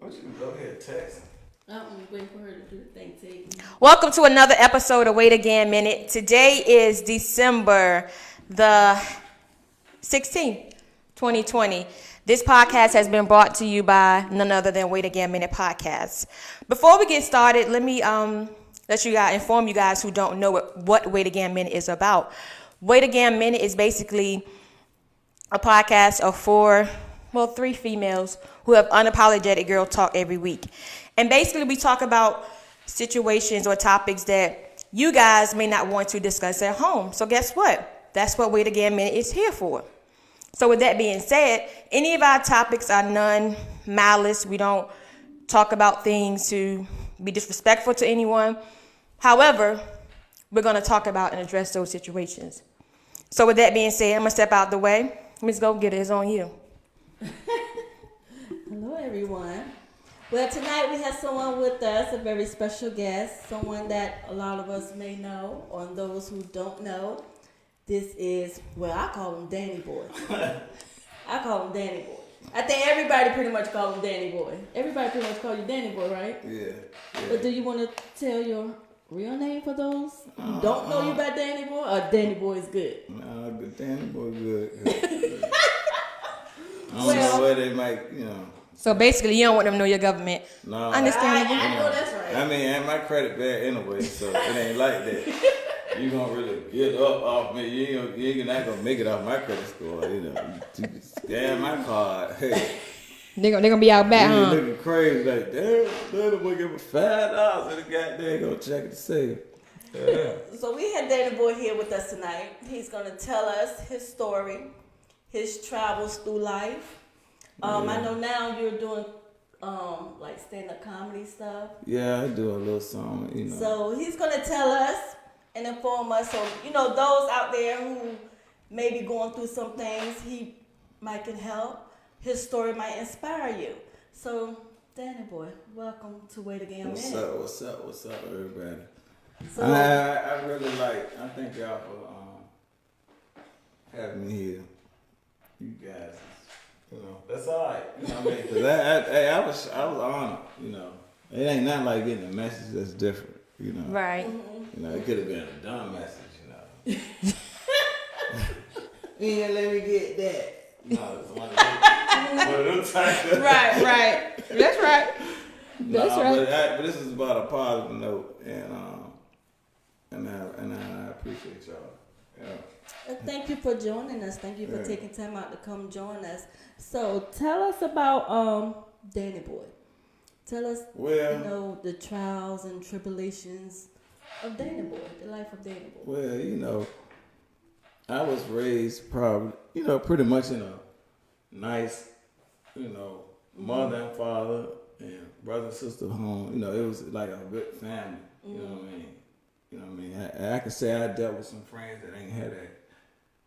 What you go ahead, text? I'm waiting for her to do the thing. Welcome to another episode of Wait Again Minute. Today is December the 16th, 2020. This podcast has been brought to you by none other than Wait Again Minute Podcast. Before we get started, let me inform you guys who don't know what Wait Again Minute is about. Wait Again Minute is basically a podcast of three females who have unapologetic girl talk every week. And basically we talk about situations or topics that you guys may not want to discuss at home. So guess what? That's what Wait Again Minute is here for. So with that being said, any of our topics are non-malice. We don't talk about things to be disrespectful to anyone. However, we're going to talk about and address those situations. So with that being said, I'm going to step out the way. Ms. Go Get It, it's on you. Hello, everyone. Well, tonight we have someone with us, a very special guest, someone that a lot of us may know, or those who don't know. This is, I call him Danny Boy. I call him Danny Boy. I think everybody pretty much call him Danny Boy. Everybody pretty much call you Danny Boy, right? Yeah. But do you want to tell your real name for those who don't know you by Danny Boy, or Danny Boy is good? Nah, but Danny Boy good. I don't know where they might, So basically, you don't want them to know your government. No. Understandable. I know that's right. I mean, and my credit bad anyway, so it ain't like that. You gonna really get up off me. You ain't not gonna make it off my credit score. You scan my card. Hey. They're gonna be out back, huh? Looking crazy like, damn, boy give me $5 and the goddamn go check it to save. Yeah. So we had Danny Boy here with us tonight. He's gonna tell us his story, his travels through life. I know now you're doing like stand-up comedy stuff. Yeah, I do a little song, So he's gonna tell us and inform us. So those out there who may be going through some things, he might can help. His story might inspire you. So Danny Boy, welcome to Wait Again Minute. What's up, everybody? So I really I thank y'all for having me here. You guys. That's all right. You know what I mean? Cause I was honored. It ain't nothing like getting a message that's different. Right. It could have been a dumb message. Yeah, let me get that. No, it's one of them types. Right. That's right. That's right. But this is about a positive note, and I appreciate y'all. Yeah. Thank you for joining us. Thank you for taking time out to come join us. So tell us about Danny Boy. Tell us, the trials and tribulations of Danny Boy, the life of Danny Boy. Well, I was raised probably, pretty much in a nice, mother and father and brother and sister home. It was like a good family. You know what I mean? I could say I dealt with some friends that ain't had that.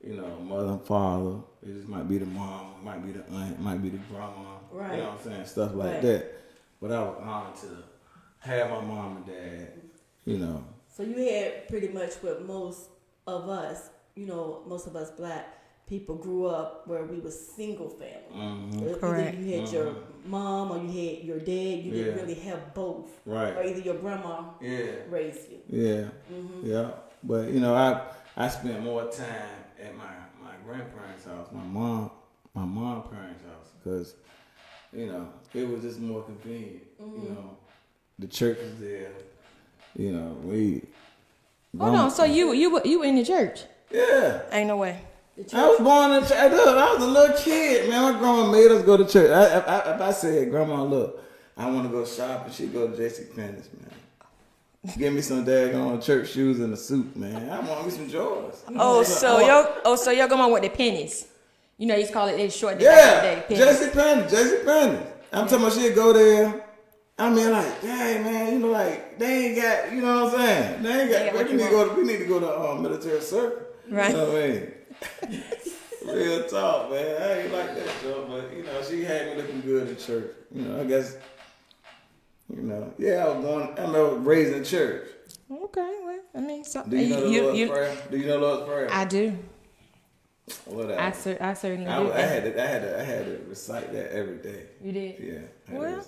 Mother and father. It just might be the mom, it might be the aunt, it might be the grandma. Right. You know what I'm saying? Stuff like that. But I was honored to have my mom and dad, So you had pretty much what most of us black people grew up where we was single family. Mm-hmm. Correct. Either you had your mom or you had your dad. You didn't really have both. Right. Or either your grandma raised you. Yeah. Mm-hmm. Yeah. But, I spent more time at my grandparents' house, my mom's parents' house, because, it was just more convenient. The church was there. We. Hold on. So you in the church? Yeah. Ain't no way. I was born in church. I was a little kid, man. My grandma made us go to church. If I said, Grandma, look, I want to go shopping, she'd go to JCPenney's, man. Give me some daggone church shoes and a suit, man. I want me some Jordans. So your grandma went to pennies. You used to call it short. Yeah, JCPenney. I'm talking about she'd go there. I mean, like, dang, man, they ain't got, you know what I'm saying? They ain't got, we need to go to military circle. Right. You know what I mean? Real talk, man. I ain't like that, though, but, she had me looking good in church. I guess, I was raised in church. Okay, well, I mean, something. Do you know the Lord's Prayer? Do you know the Lord's Prayer? I do. Whatever. I certainly do. I had to recite that every day. You did? Yeah. Well,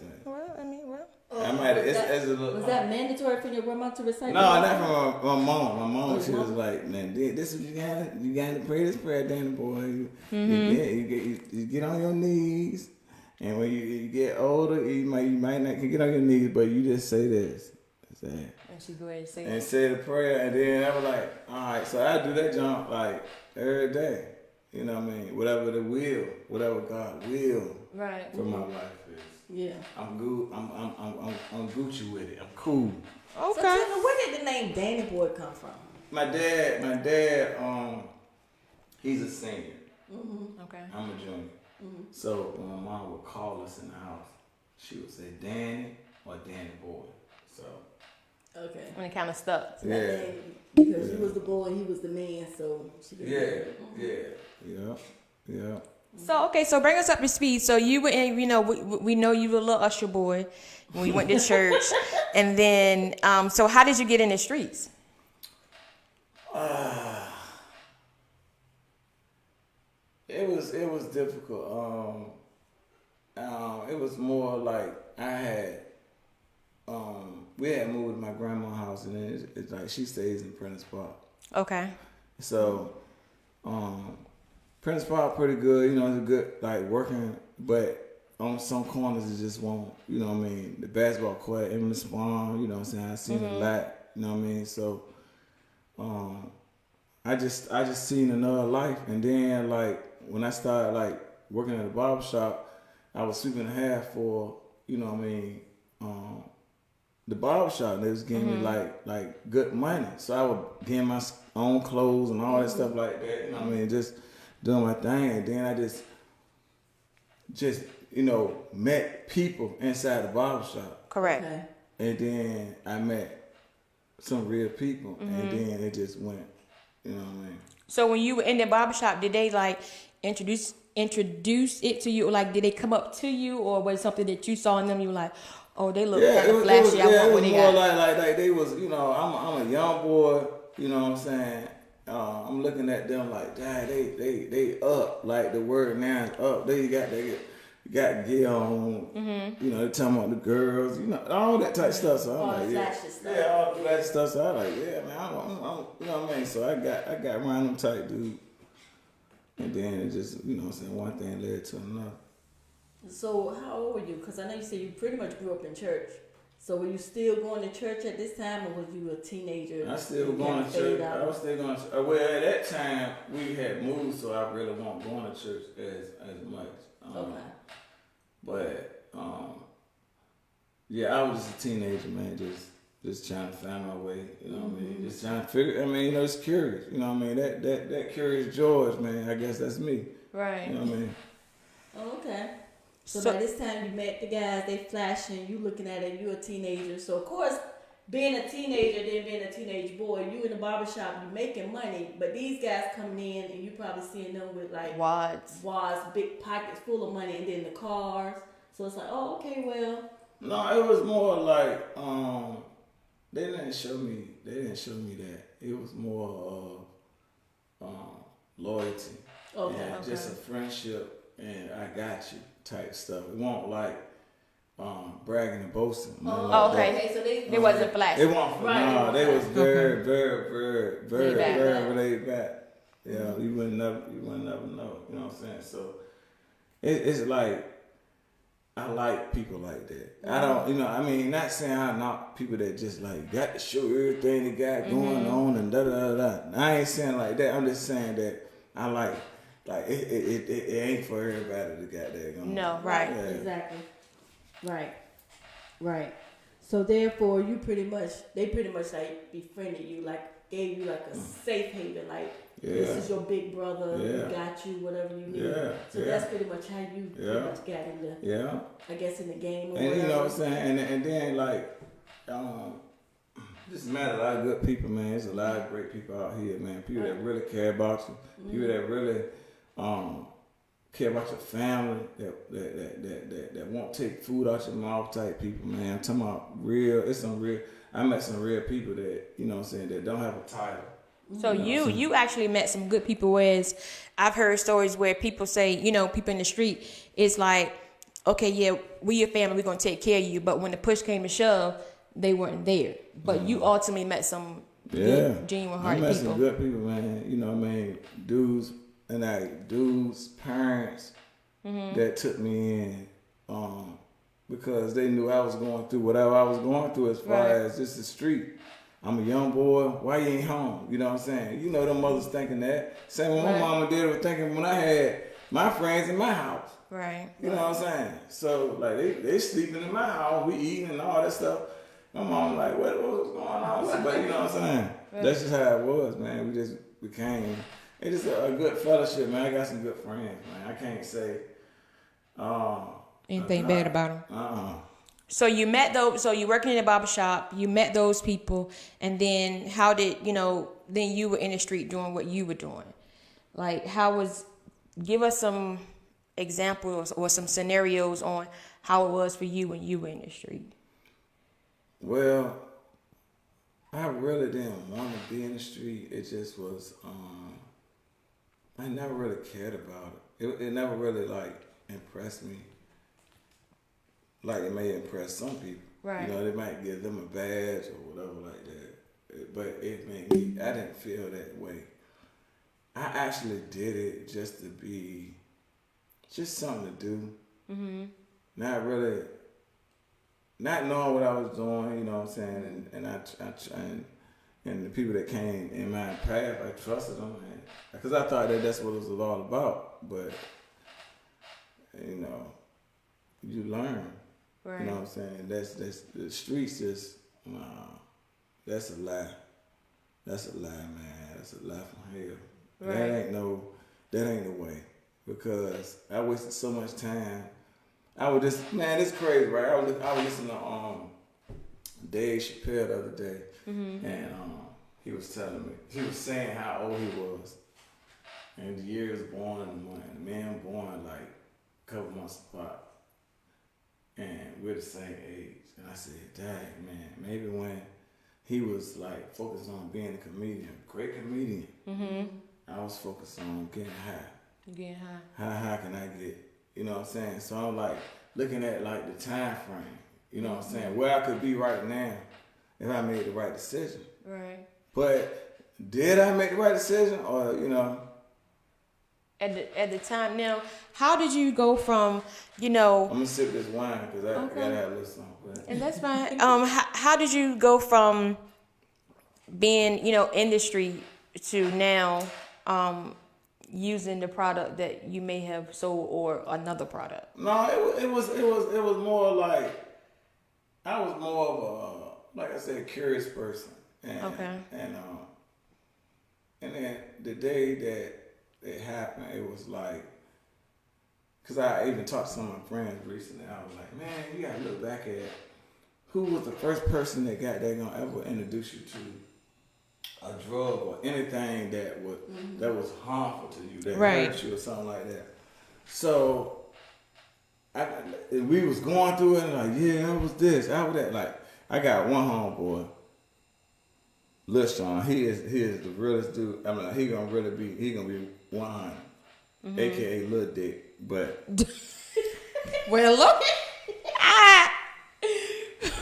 it's a little. Was that mandatory for your grandma to recite? No, not from my mom. My mom, she was mom? like, man, this is what you got to pray this prayer, Danny boy. You get on your knees, and when you get older, you might not get on your knees, but you just say this. And she go ahead and say and say the prayer, and then I was like, all right, so I do that jump like every day. You know what I mean? Whatever God will for my life is. Yeah. I'm good. I'm Gucci with it. I'm cool. Okay. So tell me, where did the name Danny Boy come from? My dad, he's a senior. Okay. I'm a junior. So when my mom would call us in the house, she would say Danny or Danny Boy. So. Okay. When it kind of stuck. So because you was the boy and he was the man, so she could Yeah. So okay, so bring us up to speed. So you were in, we know you were a little usher boy when we went to church, and then so how did you get in the streets? It was difficult. It was more like I had. We had moved to my grandma's house, and then it's like she stays in Prentice Park. Okay. So, Prentice Park pretty good. It's a good like working, but on some corners it just won't. You know what I mean? The basketball court, Emily Spawn. You know what I'm saying? I seen a lot. You know what I mean? So, I just seen another life, and then like when I started like working at a barber shop, I was sweeping the half for what I mean. The barbershop, they was giving me like good money. So I would get my own clothes and all that stuff like that. You know what I mean? Just doing my thing. And then I just met people inside the barbershop. Correct. Okay. And then I met some real people. And then it just went, you know what I mean? So when you were in the barbershop, did they like introduce it to you? Or like did they come up to you, or was it something that you saw in them, you were like, oh, they look kind of flashy. I want what they got. Like they was, I'm a young boy. You know what I'm saying? I'm looking at them like, Dad, they up. Like the word now is up. They got gear on. They talking about the girls. All that type of stuff. So I'm like, yeah, all the flashy stuff. So I'm like, yeah, man, I'm you know what I mean? So I got around them type dude. And then it just, one thing led to another. So how old were you? Because I know you said you pretty much grew up in church. So were you still going to church at this time, or was you a teenager? I still was going to church. I was still going to church. Well, at that time, we had moved, so I really wasn't going to church as much. Okay. But, I was just a teenager, man, just trying to find my way, you know what I mean? Just trying to figure, it's curious, you know what I mean? That curious George, man, I guess that's me. Right. You know what I mean? Oh, okay. So by this time you met the guys, they flashing, you looking at it, you a teenager. So of course, being a teenager, then being a teenage boy, you in the barbershop, you making money, but these guys coming in and you probably seeing them with like wads, big pockets full of money, and then the cars. So it's like, oh, okay, well. No, it was more like they didn't show me that. It was more of loyalty. Okay. And just a friendship and I got you type stuff. It won't like bragging and boasting. Okay. So they wasn't flashy. It wasn't. Right. No, they was very, very, very, very, very laid back. Yeah, you wouldn't never know. You know what I'm saying? So it's like I like people like that. I don't, not saying I knock people that just like got to show everything they got going on and da da da. I ain't saying like that. I'm just saying that I like it ain't for everybody to got that going. No, right. Yeah. Exactly. Right. So therefore they pretty much like befriended you, like gave you like a safe haven, like this is your big brother, we got you, whatever you need. So that's pretty much how you pretty much got into I guess in the game or and whatever. You know what I'm saying? And then like just met a lot of good people, man. There's a lot of great people out here, man. People that really care about you. People that really care about your family, that won't take food out your mouth type people, man. I'm talking about I met some real people that, you know what I'm saying, that don't have a title. So you actually met some good people, whereas I've heard stories where people say, people in the street, it's like okay, yeah, we your family, we're gonna take care of you. But when the push came to shove, they weren't there. But you ultimately met some good, genuine I hearted met people. some good people, man. You know what I mean? Dudes parents that took me in, because they knew I was going through whatever I was going through as far as just the street. I'm a young boy. Why you ain't home? You know what I'm saying? You know them mothers thinking that. Same way my mama did was thinking when I had my friends in my house. Right. You know what I'm saying? So like they sleeping in my house, we eating and all that stuff. My mom like, what was going on? But you know what I'm saying? That's just how it was, man. We just became. It's just a good fellowship, man. I got some good friends, man. I can't say anything bad about them. So you met those. So you working in a barber shop. You met those people, and then how did Then you were in the street doing what you were doing. Like give us some examples or some scenarios on how it was for you when you were in the street. Well, I really didn't want to be in the street. It just was. I never really cared about it. It never really impressed me. Like it may impress some people. Right. They might give them a badge or whatever like that. But it made me. I didn't feel that way. I actually did it just to be, just something to do. Mm-hmm. Not knowing what I was doing. You know what I'm saying? And the people that came in my path, I trusted them, because I thought that's what it was all about. But you learn. Right. You know what I'm saying? That's the streets. That's a lie. That's a lie, man. That's a lie from hell. Right. That ain't the way. Because I wasted so much time. I would just, man, it's crazy, right? I was listening to Dave Chappelle the other day, and he was saying how old he was, and the year he was born, and the man born like a couple months apart, and we're the same age. And I said, dang, man, maybe when he was like focused on being a comedian, great comedian, I was focused on getting high. Getting high. How high can I get? You know what I'm saying? So I'm like looking at like the time frame. You know what I'm saying? Where I could be right now if I made the right decision. Right. But did I make the right decision, or At the time, now, how did you go from, I'm gonna sip this wine because I gotta have a little something. And that's fine. How did you go from being, in the street to now, using the product that you may have sold or another product? No, it was more like I was more of a, like I said, curious person. And, okay. And then the day that it happened, it was like, because I even talked to some of my friends recently. I was like, man, you gotta look back at who was the first person that gonna ever introduce you to a drug or anything that was harmful to you, that hurt you or something like that. So we was going through it and like, yeah, I was this, I was that. Like, I got one homeboy, Lil Sean. He is the realest dude. I mean, he gonna be 100, aka Lil Dick. But well, look.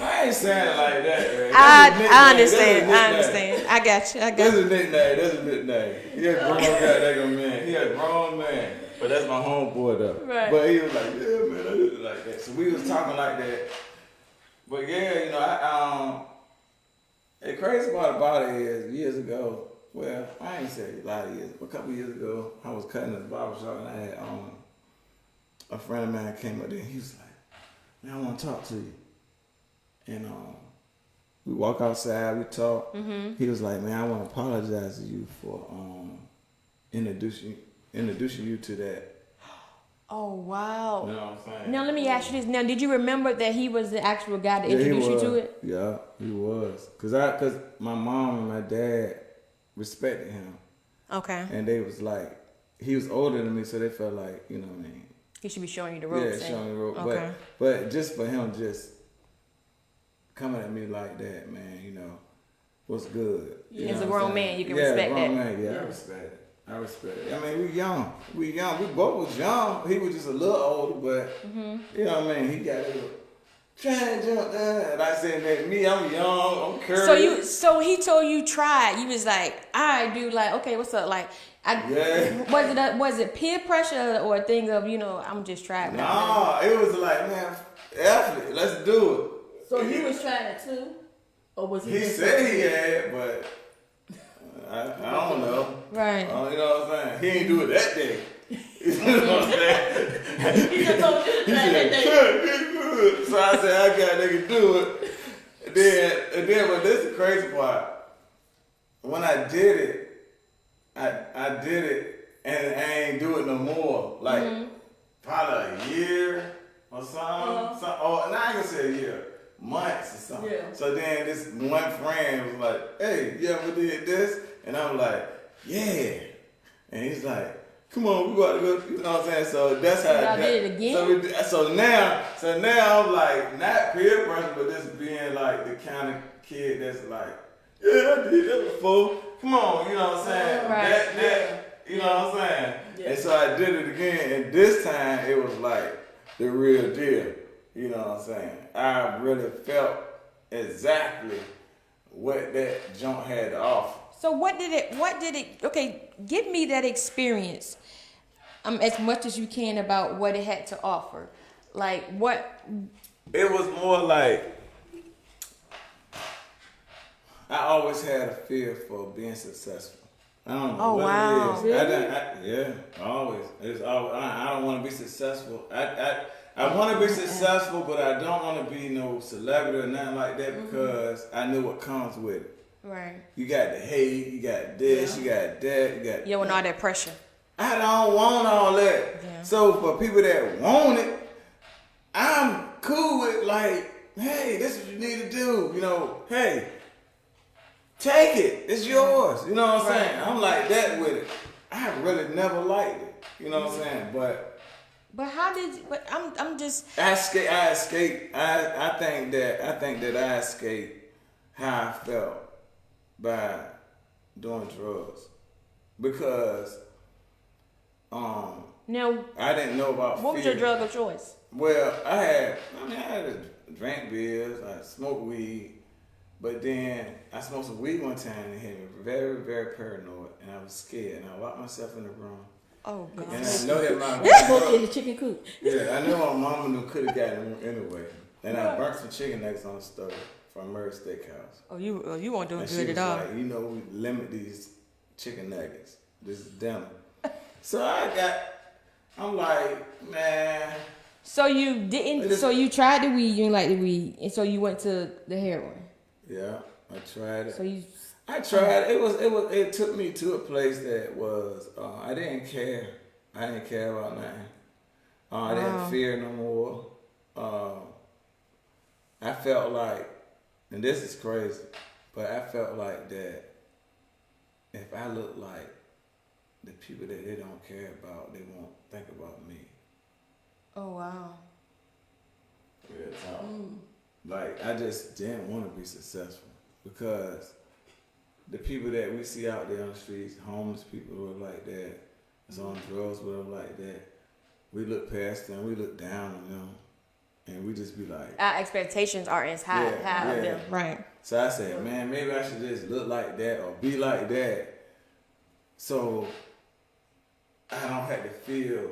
I ain't saying it like that, man. I understand. I got you. That's a nickname. He a grown goddamn man. He a grown man. But that's my homeboy though. Right. But he was like, yeah, man, I did it like that. So we was talking like that. But yeah, the crazy part about it is years ago, well, I ain't say a lot of years, but a couple years ago, I was cutting in the barbershop and I had a friend of mine came up there and he was like, man, I want to talk to you. And we walk outside, we talk. He was like, man, I want to apologize to you for introducing you to that. Oh, wow. You know what I'm saying? Now, let me ask you this. Now, did you remember that he was the actual guy that introduced you to it? Yeah, he was. Because my mom and my dad respected him. Okay. And they was like, he was older than me, so they felt like, you know what I mean? He should be showing you the ropes. Yeah, showing you the ropes. Okay. But just for him coming at me like that, man, what's good. As a grown man, you can respect that. Man, yeah, I respect it. I respect it. I mean, we young. We both was young. He was just a little older, but you know what I mean. He got a little trying to jump down. And I said that me, I'm young, I'm curious. So he told you try it. You was like, all right, dude. Like, okay, what's up? Like, was it peer pressure or a thing of I'm just trying? Nah, it was like, man, F it, let's do it. So you was trying it too, or was he? He said he had, but I don't know. Right. You know what I'm saying? He ain't do it that day. You know what I'm saying? He just told you He that said, day. so I said, I got nigga do it. And then, but this is the crazy part. When I did it, I did it and I ain't do it no more. Like probably a year or something. Or and I ain't gonna say a year, months or something. Yeah. So then this one friend was like, "Hey, you ever did this?" And I'm like, "Yeah." And he's like, "Come on, we gotta go." You know what I'm saying? So that's how. Y'all did it again. So now I'm like not peer pressure, but just being like the kind of kid that's like, "Yeah, I did that before. Come on," you know what I'm saying? Right. That, you know what I'm saying? Yeah. And so I did it again, and this time it was like the real deal. You know what I'm saying? I really felt exactly what that junk had to offer. So what did it? Okay, give me that experience, as much as you can about what it had to offer. Like what? It was more like I always had a fear for being successful. I don't know what wow. it is. Really? Always. It's always. I don't want to be successful. I want to be successful, but I don't want to be no celebrity or nothing like that because I know what comes with it. Right. You got the hate, you got this, you got that, you got. You want all that pressure. I don't want all that. Yeah. So for people that want it, I'm cool with like, hey, this is what you need to do. You know, hey, take it. It's yours. You know what I'm saying? I'm like that with it. I really never liked it. You know what I'm saying? But how did? But I'm just. I escaped. I think that I escaped how I felt by doing drugs because Now, I didn't know about what was fear. your drug of choice? Well, I had to drink beers, I smoked weed, but then I smoked some weed one time and it had me very, very paranoid, and I was scared, and I locked myself in the room. Oh God. And I know that my Smoke in the chicken coop. yeah, I know my mama could have gotten it anyway, and I burnt some chicken nuggets on the stove from Murray's Steakhouse. Oh, you weren't doing And she good was at all. like, we limit these chicken nuggets. This is dinner. So I'm like, man. So you didn't. So you tried the weed. You didn't like the weed, and so you went to the heroin. Yeah, I tried it. So you. I tried. It took me to a place that was. I didn't care. I didn't care about nothing. I didn't fear no more. I felt like, and this is crazy, but I felt like that if I look like the people that they don't care about, they won't think about me. Oh wow. Real talk. Like I just didn't want to be successful because the people that we see out there on the streets, homeless people who are like that, that's on drugs, whatever like that, we look past them, we look down on them, and we just be like, Our expectations aren't as high of them. Right. So I said, man, maybe I should just look like that or be like that, so I don't have to feel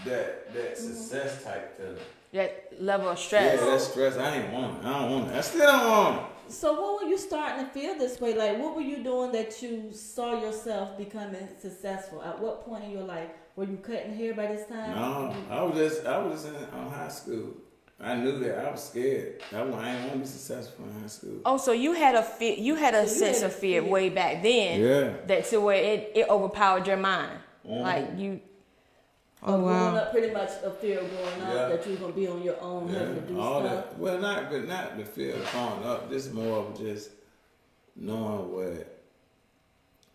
that success type feeling. That level of stress. Yeah, that stress. I ain't want it. I don't want it. I still don't want it. So what were you starting to feel this way? Like, what were you doing that you saw yourself becoming successful? At what point in your life were you cutting hair by this time? No, I was just in high school. I knew that. I was scared. I didn't want to be successful in high school. Oh, so you had a fear. You had a sense of fear way back then. Yeah. That to where it overpowered your mind. Like you. Oh Growing up, pretty much a fear of growing up Yeah. that you were gonna be on your own, having to do all stuff. that. Well, not the fear of growing up. Just more of just knowing what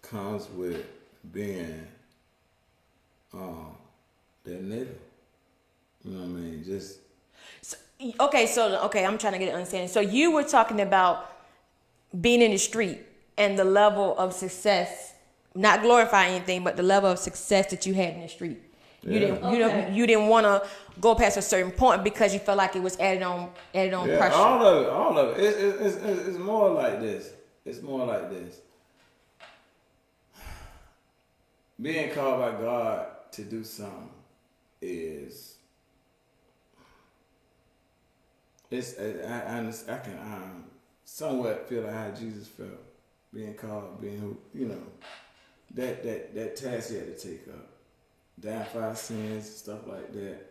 comes with being that nigga. You know what I mean? Just. Okay, I'm trying to get an understanding. So you were talking about being in the street and the level of success not glorify anything, but the level of success that you had in the street. You Yeah. you didn't want to go past a certain point because you felt like it was added on Yeah, pressure. all of it. It's more like this. It's more like this. Being called by God to do something is. I can somewhat feel like how Jesus felt being called, being who, you know, that task he had to take up, die for our sins, stuff like that.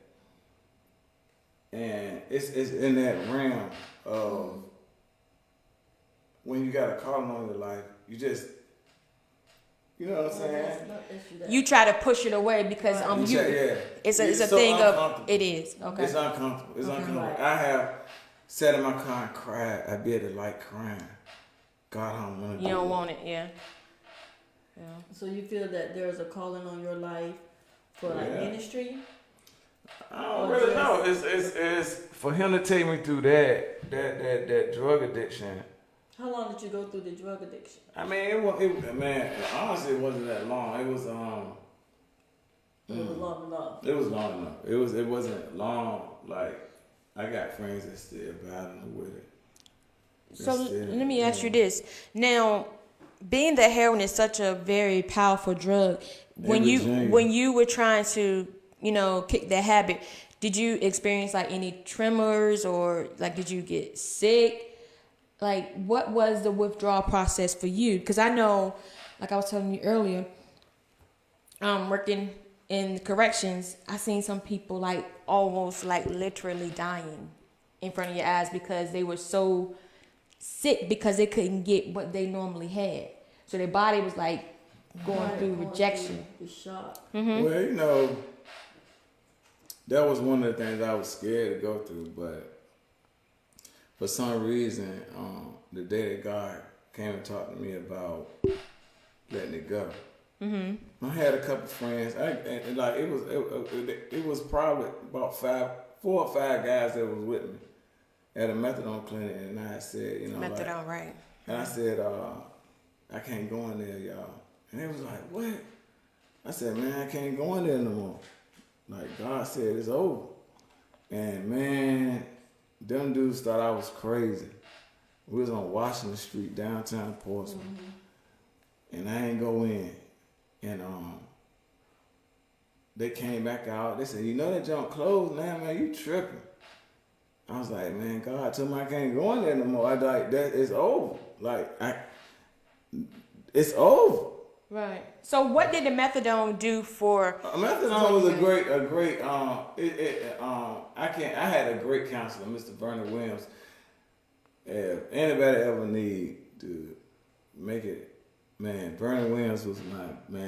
And it's in that realm of when you got a calling on your life, you just, you know what I'm saying? You try to push it away because it's a so thing of it is okay. It's uncomfortable. It's uncomfortable. Right. I have sat in my car and cried. I be at the light crying. God, I don't want to. You don't want it, yeah. So you feel that there's a calling on your life for like ministry? I don't really know. It's for him to take me through that drug addiction. How long did you go through the drug addiction? I mean, honestly, it wasn't that long. It was It was long enough. It was long enough. It wasn't long. Like I got friends that still battling with it. So let me ask you this. Now, being that heroin is such a very powerful drug, when you were trying to, you know, kick that habit, did you experience like any tremors or like did you get sick? Like what was the withdrawal process for you? Because I know, like I was telling you earlier, working in corrections, I seen some people like almost like literally dying in front of your eyes because they were so sick because they couldn't get what they normally had. So their body was like going through rejection. The shock. Mm-hmm. Well, you know, that was one of the things I was scared to go through, but for some reason, the day that God came and talked to me about letting it go, I had a couple friends. It was probably about 4 or 5 guys that was with me at a methadone clinic, and I said, you know, Methadone, right? and I said, I can't go in there, y'all. And they was like, what? I said, man, I can't go in there no more. Like God said, it's over. And man, them dudes thought I was crazy. We was on Washington Street, downtown Portsmouth. And I ain't go in. And they came back out. They said, you know that junk closed now, man, you tripping. I was like, man, God told me I can't go in there no more. I like that it's over. It's over. Right. So what did the methadone do for? Methadone was a great. I had a great counselor, Mr. Vernon Williams. If anybody ever need to make it, man, Vernon Williams was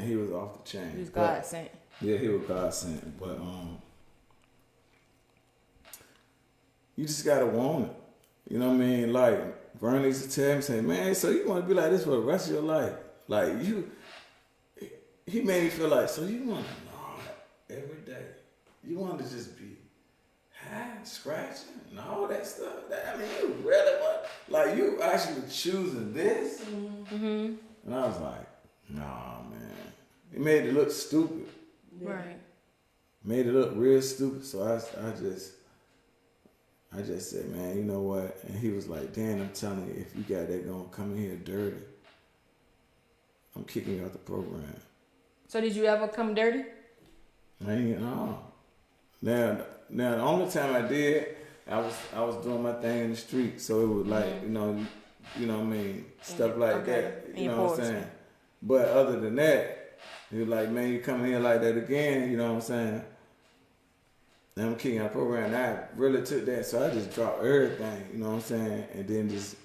he was off the chain. He was God sent. Yeah, he was God sent. But you just gotta want it. You know what I mean? Like Vernon used to tell me, say, man, so you want to be like this for the rest of your life? Like he made me feel like, so you want to nod every day? You want to just be high, scratching, and all that stuff? You really want, like, you actually choosing this? Mm-hmm. And I was like, nah, man. It made it look stupid. Right. Made it look real stupid. So I just said, man, you know what? And he was like, Dan, I'm telling you, if you got that going to come in here dirty, I'm kicking you out the program. So did you ever come dirty? I ain't no. Now the only time I did, I was doing my thing in the street, so it was like you know what I mean, stuff like that. You know what I'm saying? But other than that, he was like, man, you come here like that again. You know what I'm saying? And I'm kicking out the program. And I really took that, so I just dropped everything. You know what I'm saying? And then just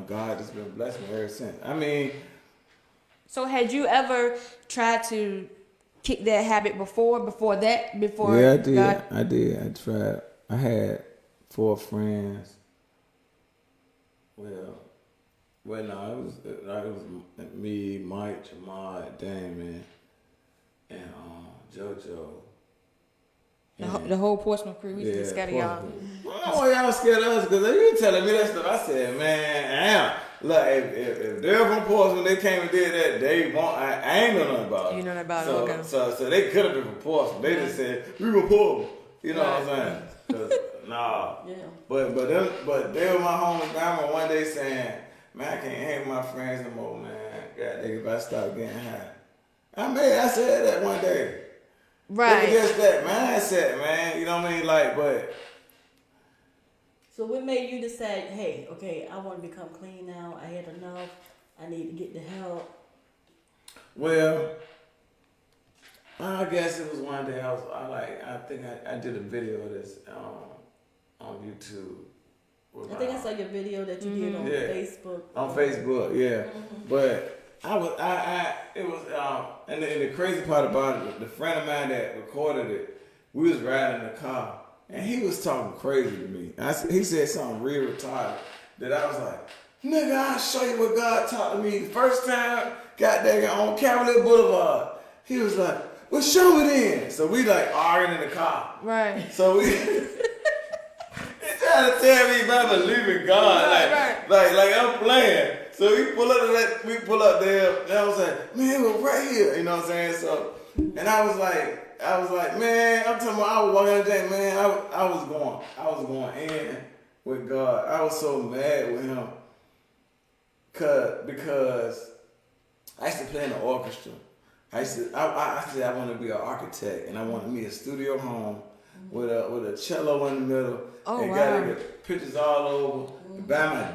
God just been blessing me ever since. I mean. So had you ever tried to kick that habit before that? Yeah, I did. God? I did. I tried. I had 4 friends. Well, no, it was me, Mike, Jamad, Damon, and JoJo, The whole Portsmouth crew, we just scared of y'all. I don't know why y'all scared of us, because if you telling me that stuff, I said, man, look, if they're from Portsmouth, they came and did that, they won't, I ain't know nothing about it. You know nothing about it, okay. So they could have been from Portsmouth. They just said, we were Portsmouth. You know what I'm saying? 'Cause, nah. Yeah. But they were my homies. I remember one day saying, man, I can't hang with my friends no more, man. God, nigga, if I stop getting high. I said that one day. Right. It was just that mindset, man. You know what I mean? Like, but. So what made you decide, hey, okay, I want to become clean now. I had enough. I need to get the help. Well, I guess it was one day I think I did a video of this on YouTube. I think I saw your video that you did on Facebook. On Facebook, yeah. But and the crazy part about it, the friend of mine that recorded it, we was riding in the car, and he was talking crazy to me. He said something real retarded that I was like, nigga, I'll show you what God taught to me the first time, goddamn, on Cavalier Boulevard. He was like, well, show me then. So we like arguing in the car. Right. So we... trying to tell me about believing God, like I'm playing. So we pull up there, and I was like, man, we're right here, you know what I'm saying? So, and I was like, man, I'm talking about, I was walking the day, man, I was going in with God. I was so mad with him, because I used to play in the orchestra. I said I want to be an architect, and I wanted me a studio home with a cello in the middle. Oh, and wow. got pictures all over by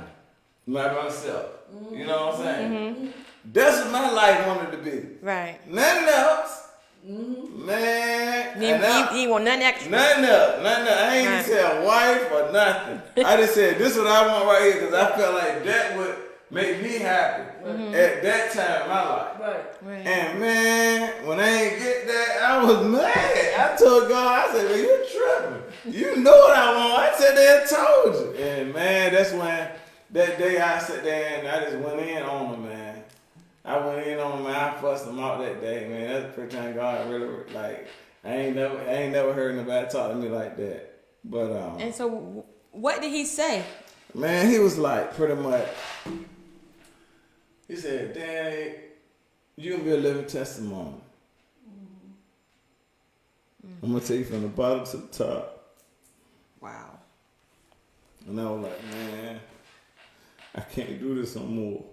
myself. You know what I'm saying? Mm-hmm. That's what my life wanted to be. Right. Nothing else. Man. You want nothing extra. Nothing else. I ain't even say a wife or nothing. I just said, this is what I want right here, because I felt like that would make me happy at that time in my life. Right. And man, when I ain't get that, I was mad. I told God, I said, man, you tripping. You know what I want. I said they had told you. And man, that's when that day I sat there and I just went in on them, man. I went in on them, man. I fussed them out that day, man. That's the first time God really, like, I ain't never heard nobody talk to me like that. But And so what did he say? Man, he was like, pretty much, he said, Danny, you gonna be a living testimony. I'm gonna take you from the bottom to the top. Wow. And I was like, man, I can't do this no more.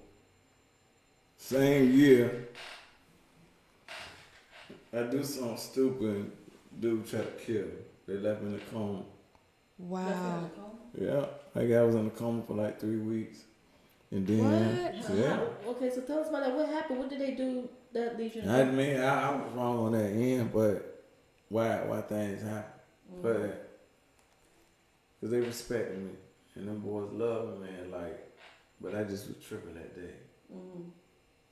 Same year, I do something stupid, dude try to kill. They left me in the coma. Wow. Yeah, I was in the coma for like 3 weeks. And then, What? yeah. Okay, so tell us about that. What happened? What did they do that lead you? I mean, I was wrong on that end, but why things happen? But because they respected me, and them boys loved me, man. Like, but I just was tripping that day.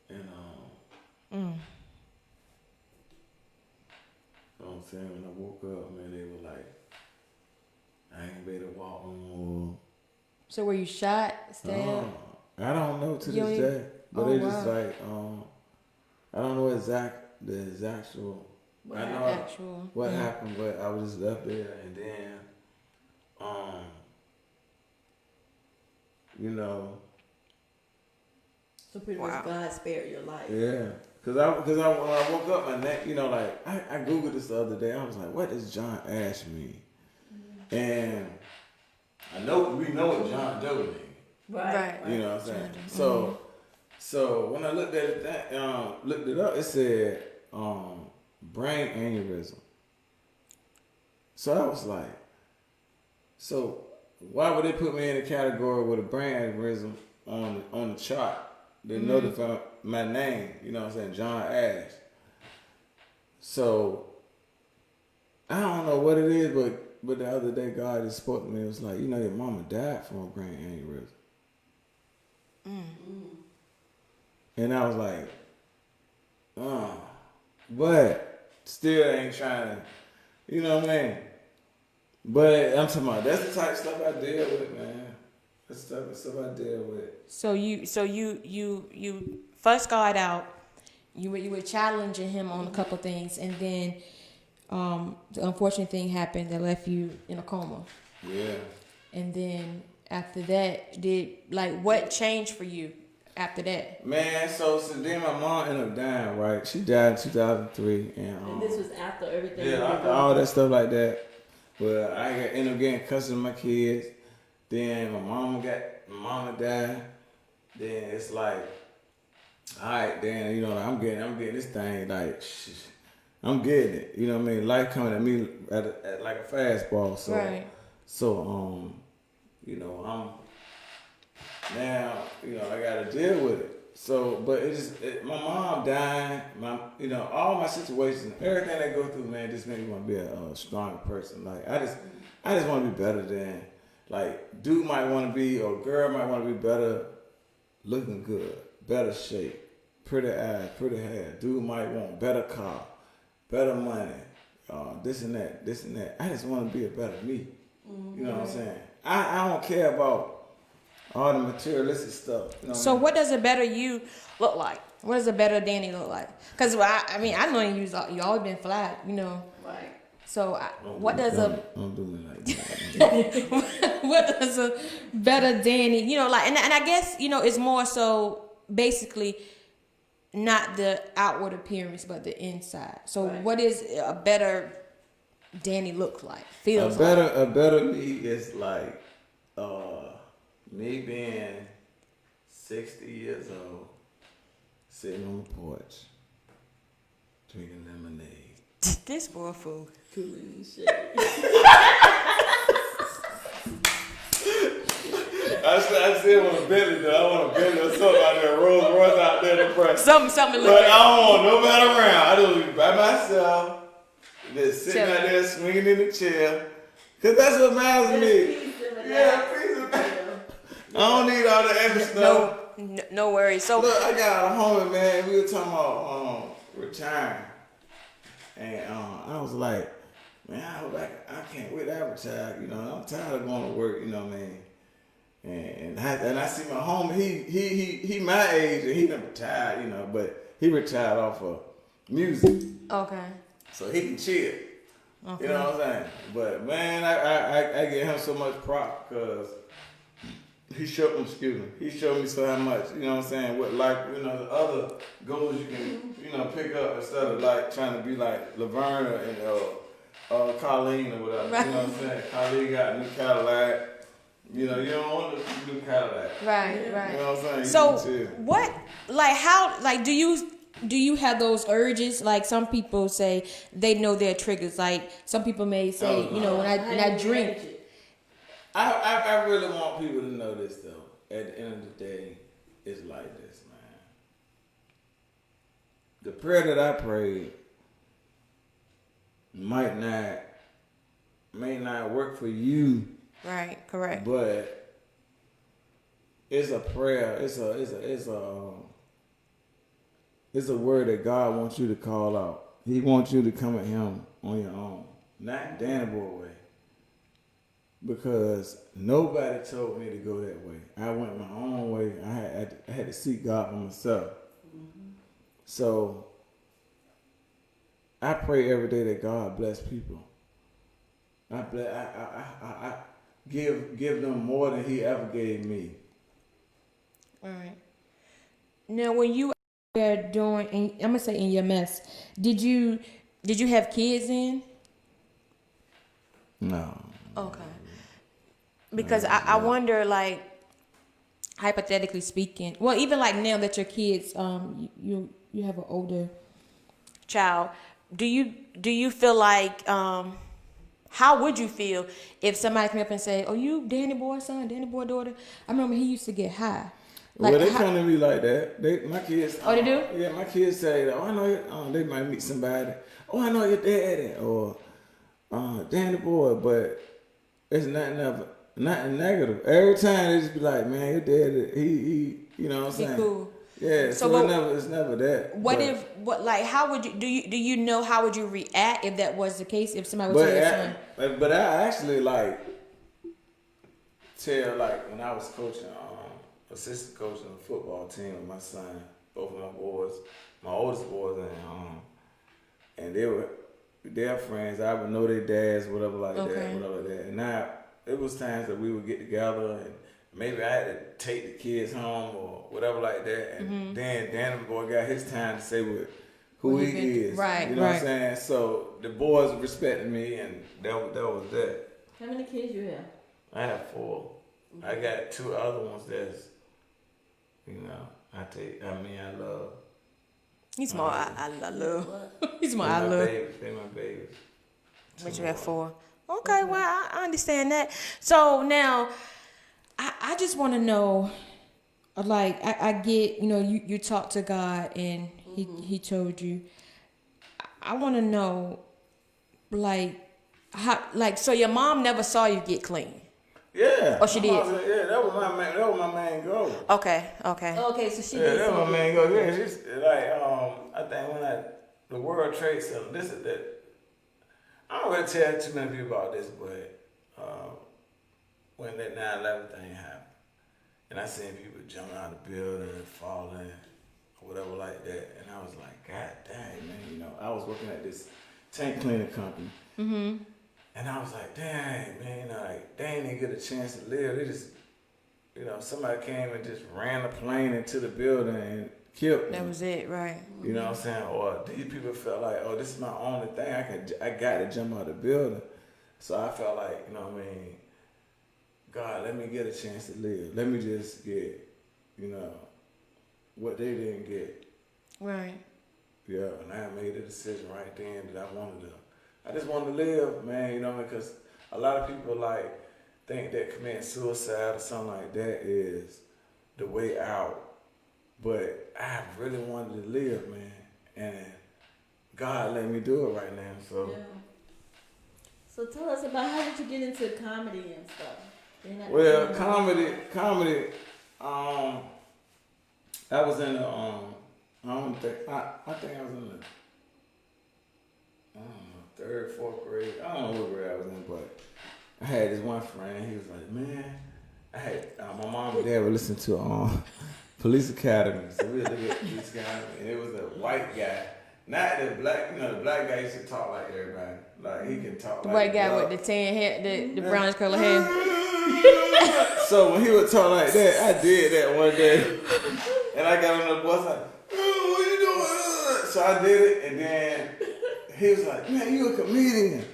And you know what I'm saying? When I woke up, man, they were like, I ain't be able to walk no more. So were you shot, stabbed? I don't know to this day, but they just like, I don't know the actual. I know what happened, but I was just left there, and then, you know. So pretty much God spared your life. Yeah, cause when I woke up, my neck, you know, like I googled this the other day. I was like, what does John Ash mean? And we know what John Doe means. Right. You know what I'm saying? So when I looked at it, looked it up, it said brain aneurysm. So I was like, so why would they put me in a category with a brain aneurysm on the chart? They notify my name, you know what I'm saying, John Ash. So I don't know what it is, but the other day God just spoke to me. It was like, you know, your mama died from a brain aneurysm. And I was like, but still ain't trying to, you know what I mean? But I'm talking about, that's the type of stuff I deal with, man. That's the type of stuff I deal with. So you fussed God out. You were challenging him on a couple things, and then the unfortunate thing happened that left you in a coma. Yeah. And then after that, what changed for you after that? Man, so then my mom ended up dying, right? She died in 2003. And this was after everything. Yeah, after all that stuff like that. Well, I ended up getting custody of my kids. Then my mama died. Then it's like, all right, then, you know, I'm getting this thing, like, I'm getting it. You know what I mean? Life coming at me at like a fastball. So, Right. So, you know, now, you know, I got to deal with it. So, but my mom dying, you know, all my situations, everything I go through, man, just made me want to be a stronger person. Like, I just want to be better than, like, dude might want to be, or girl might want to be better looking good, better shape, pretty eyes, pretty hair. Dude might want better car, better money, this and that. I just want to be a better me. Mm-hmm. You know what I'm saying? I don't care about all the materialistic stuff. You know So what does a better you look like? What does a better Danny look like? Because I know you always been fly, you know. Right. So don't do me like that. what does a better Danny, you know, like, and I guess, you know, it's more so basically not the outward appearance, but the inside. So What is a better Danny look like? Feels a better me is like me being 60 years old, sitting on the porch, drinking lemonade. This boy fool. Cooling and shit. I still want a Bentley though. I want a Bentley or something out there, Rolls Royce out there in the front. Something to look But at. I don't want nobody around. I just be by myself, just sitting out there swinging in the chair. Cause that's what matters to me. Yeah, peace of mind. I don't need all the extra stuff. No worries. So look, I got a homie, man. We were talking about retiring, and I was like, man, I can't wait to retire. You know, I'm tired of going to work. You know what I mean? And I see my homie. He my age, and he done retired. You know, but he retired off of music. Okay. So he can chill. Okay. You know what I'm saying? But man, I give him so much prop because he showed me so how much, you know what I'm saying, what, like, you know, the other goals you can, you know, pick up instead of like trying to be like Laverne and Colleen or whatever. Right. You know what I'm saying? Colleen got a new Cadillac. You know, you don't want a new Cadillac. Right. You know what I'm saying? So what, like, how, like, do you have those urges? Like some people say they know their triggers. Like some people may say, you know, when I drink. I really want people to know this though. At the end of the day, it's like this, man. The prayer that I prayed may not work for you. Right, correct. But it's a prayer. It's a word that God wants you to call out. He wants you to come at him on your own. Not Danny Boy way. Because nobody told me to go that way. I went my own way. I had to seek God for myself. Mm-hmm. So I pray every day that God bless people. I give them more than He ever gave me. All right. Now, when you were doing, I'm gonna say in your mess, did you have kids in? No. Okay. Because I wonder, like, hypothetically speaking, well, even like now that your kids, you have an older child, do you feel like, how would you feel if somebody came up and say, "Oh, you Danny Boy's son, Danny Boy daughter"? I remember he used to get high. Like, well, they come to me like that. My kids. Oh, they do? Yeah, my kids say, "Oh, I know you." They might meet somebody. "Oh, I know your daddy," or Danny Boy, but it's nothing negative. Every time they just be like, "Man, your daddy, he you know what I'm saying?" He cool. Yeah, so it's never that. How would you, do you know how would you react if that was the case, if somebody was your son? But I actually like tell, like, when I was coaching, assistant coaching a football team with my son, both of my boys, my oldest boys, and they were their friends. I would know their dads, whatever like Okay. that, whatever like that. And now it was times that we would get together and maybe I had to take the kids home or whatever like that. And then the boy got his time to say who he is. Right, You know right. what I'm saying? So the boys respected me, and that was that. How many kids you have? I have 4. I got 2 other ones that's, I love. He's more I love. What? He's more They I my love. babies. They my babies. But you have 4. Okay, well, I understand that. So now, I just want to know, like, I get, you talk to God and he told you. I want to know, like, so your mom never saw you get clean? Yeah. Oh, she did? Yeah, that was my main. That was my main goal. Okay. Okay, so she Yeah, did that was my something. main goal. Yeah, she's like, I think when the World Trade Center, this is that. I don't really tell too many people about this, but when that 9/11 thing happened, and I seen people jumping out of the building and falling, or whatever like that, and I was like, God dang, man, I was working at this tank cleaning company. Mm-hmm. And I was like, dang, man, like, they ain't even get a chance to live. They just, somebody came and just ran a plane into the building and killed them. That was it, right? You know what I'm saying? Or these people felt like, oh, this is my only thing. I got to jump out of the building. So I felt like, God, let me get a chance to live. Let me just get, what they didn't get. Right. Yeah, and I made a decision right then that I just wanted to live, man, because a lot of people like think that committing suicide or something like that is the way out. But I really wanted to live, man, and God let me do it right now. So, Yeah. So tell us about how did you get into comedy and stuff? well, comedy. I was in the I think I was in the 3rd, 4th grade. I don't know what grade I was in, but I had this one friend. He was like, man, I had my mom and dad would listen to Police Academy. So we would look at Police Academy, and it was a white guy. Not the black, the black guy used to talk like everybody. Like he can talk The like white guy black. with the tan hair, the brownish color hair. So when he would talk like that, I did that one day. And I got on the bus like, oh, what you doing? So I did it, and then he was like, man, you a comedian.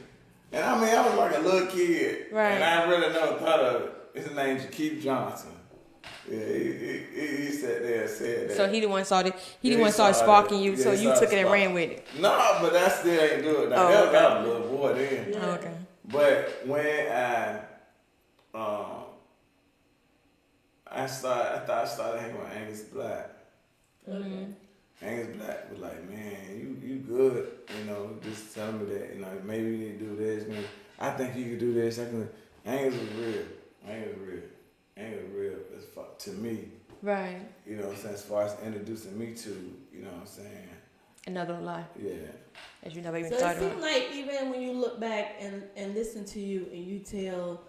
And I was like a little kid. Right. And I really never thought of it. His name's Keith Johnson. Yeah, he sat there and said that. So he the one started. He the Yeah, one he started started sparking it. you. Yeah, So he you took it started and ran sparking. with it. No, but I still ain't do it. Now, Oh, that okay. was a little boy then. Yeah. Oh, okay. But when I started hanging with Angus Black. Okay. Angus Black was like, man, you good, just telling me that, maybe you need to do this, maybe I think you could do this. Angus was real. Angus real as fuck to me. Right. You know what I'm saying? As far as introducing me to, you know what I'm saying? Another life. Yeah. As you never even So it started seems on. like even when you look back and listen to you and you tell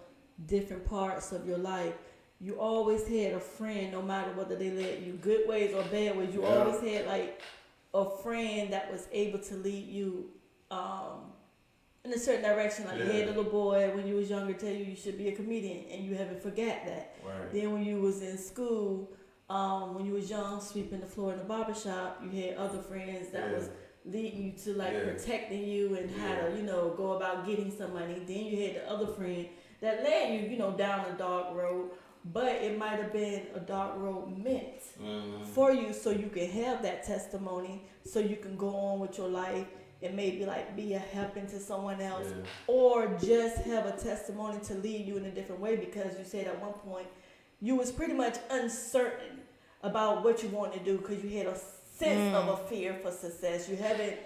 different parts of your life, you always had a friend, no matter whether they led you good ways or bad ways. You Yeah. always had like a friend that was able to lead you in a certain direction. Like you had a little boy when you was younger tell you should be a comedian, and you haven't forgot that. Right. Then when you was in school, when you was young, sweeping the floor in the barbershop, you had other friends that was leading you to like protecting you and how to, go about getting some money. Then you had the other friend that led you, down a dark road, but it might have been a dark road meant for you so you can have that testimony, so you can go on with your life and maybe like be a helping to someone else, or just have a testimony to lead you in a different way, because you said at one point you was pretty much uncertain about what you wanted to do because you had a sense of a fear for success. You haven't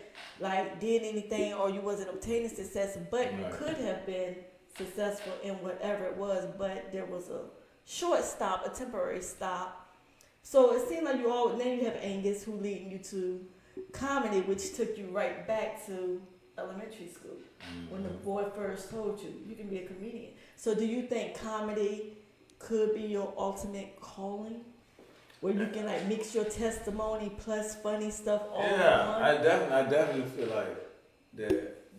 like did anything, or you wasn't obtaining success, but you could have been successful in whatever it was, but there was a short stop, a temporary stop. So it seemed like then you have Angus who leading you to comedy, which took you right back to elementary school when the boy first told you can be a comedian. So do you think comedy could be your ultimate calling, where you can like mix your testimony plus funny stuff all in one? I definitely feel like that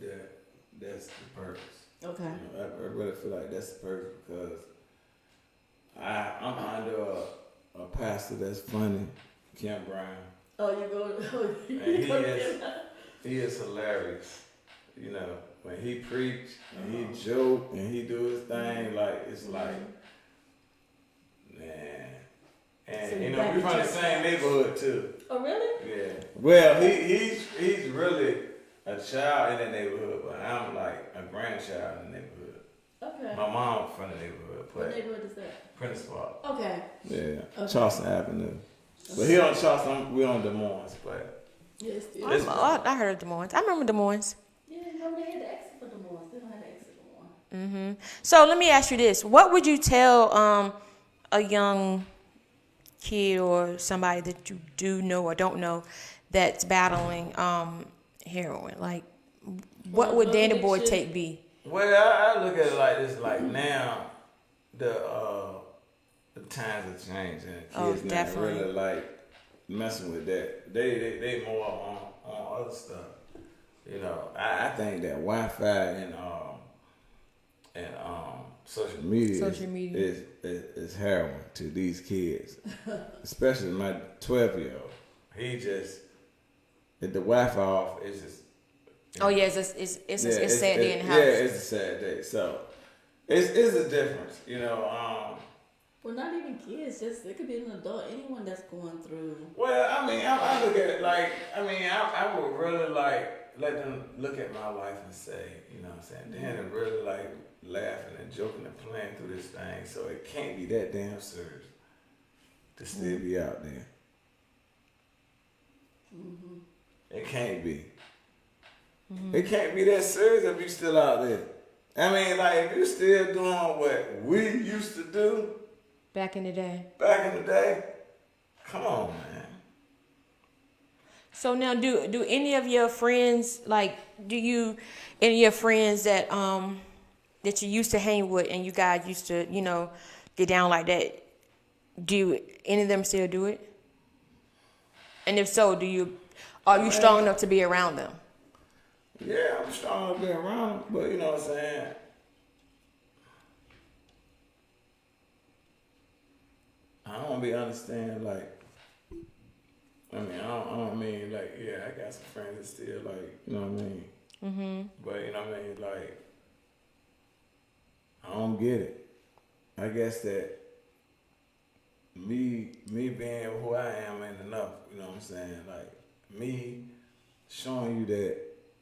that's the purpose. Okay. You know, I really feel like that's the purpose because I'm under a pastor that's funny, Kim Brown. Oh, you go. And he is hilarious. You know, when he preach and he joke and he do his thing, like it's like, man. And So you know, we're from the same neighborhood too. Oh, really? Yeah. Well, he's really a child in the neighborhood, but I'm like a grandchild in the neighborhood. Okay. My mom from the neighborhood. What neighborhood is that? Prentice Park. Okay. Yeah. Okay. Charleston Avenue. But he on Charleston, we on Des Moines, but. Yes, I heard of Des Moines. I remember Des Moines. Yeah, no, they had the exit for Des Moines. They don't have the exit for Des Moines. So let me ask you this: what would you tell a young kid or somebody that you do know or don't know that's battling heroin? Like, what would Danny Boy take be? Well, I look at it like this: like now, the times have changed and kids not really like messing with that. They more on other stuff. You know, I think that Wi-Fi and social media is heroin to these kids, especially my 12-year-old. He just the Wi-Fi off is just. Oh yeah, it's a sad day in the house. Yeah, it's a sad day. So it's a difference, you know. Well, not even kids. Just it could be an adult. Anyone that's going through. Well, I mean, I look at it like I would really like let them look at my life and say, you know what I'm saying? Then and really like laughing and joking and playing through this thing. So it can't be that damn serious to still be out there. It can't be. It can't be that serious if you still out there. I mean, like if you still doing what we used to do back in the day, come on, man. So now, do any of your friends any of your friends that that you used to hang with and you guys used to get down like that? Do any of them still do it? And if so, are you strong enough to be around them? Yeah, I'm strong enough to be around them, but you know what I'm saying? I don't be understanding, like, I mean, I don't mean, like, yeah, I got some friends that still, like, you know what I mean? Mm-hmm. But, you know what I mean, like, I don't get it. I guess that me being who I am ain't enough, you know what I'm saying? Like, me showing you that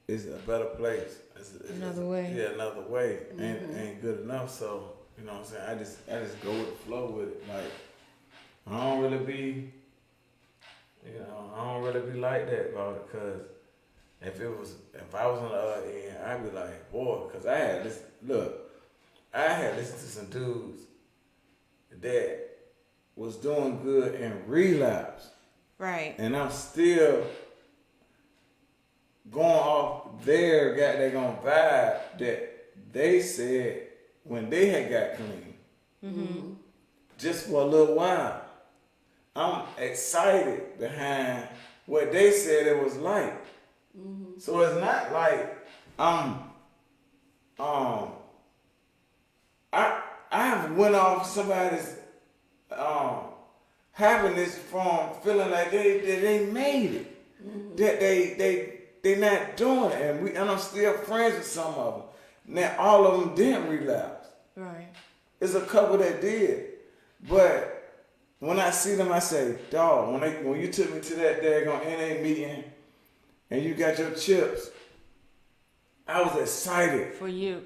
it's a better place. It's another way. Yeah, another way. Ain't good enough, so, you know what I'm saying? I just go with the flow with it, like, I don't really be like that about it, cause if I was on the other end, I'd be like, boy, cause I had listened to some dudes that was doing good and relapse. Right. And I'm still going off their goddamn vibe that they said when they had got clean. Mm-hmm. Just for a little while. I'm excited behind what they said it was like. Mm-hmm. So it's not like I have went off somebody's happiness from feeling like they made it. Mm-hmm. That they not doing it, and I'm still friends with some of them. Now all of them didn't relapse. Right. There's a couple that did, but when I see them, I say, dog, when you took me to that daggone NA meeting and you got your chips, I was excited. For you.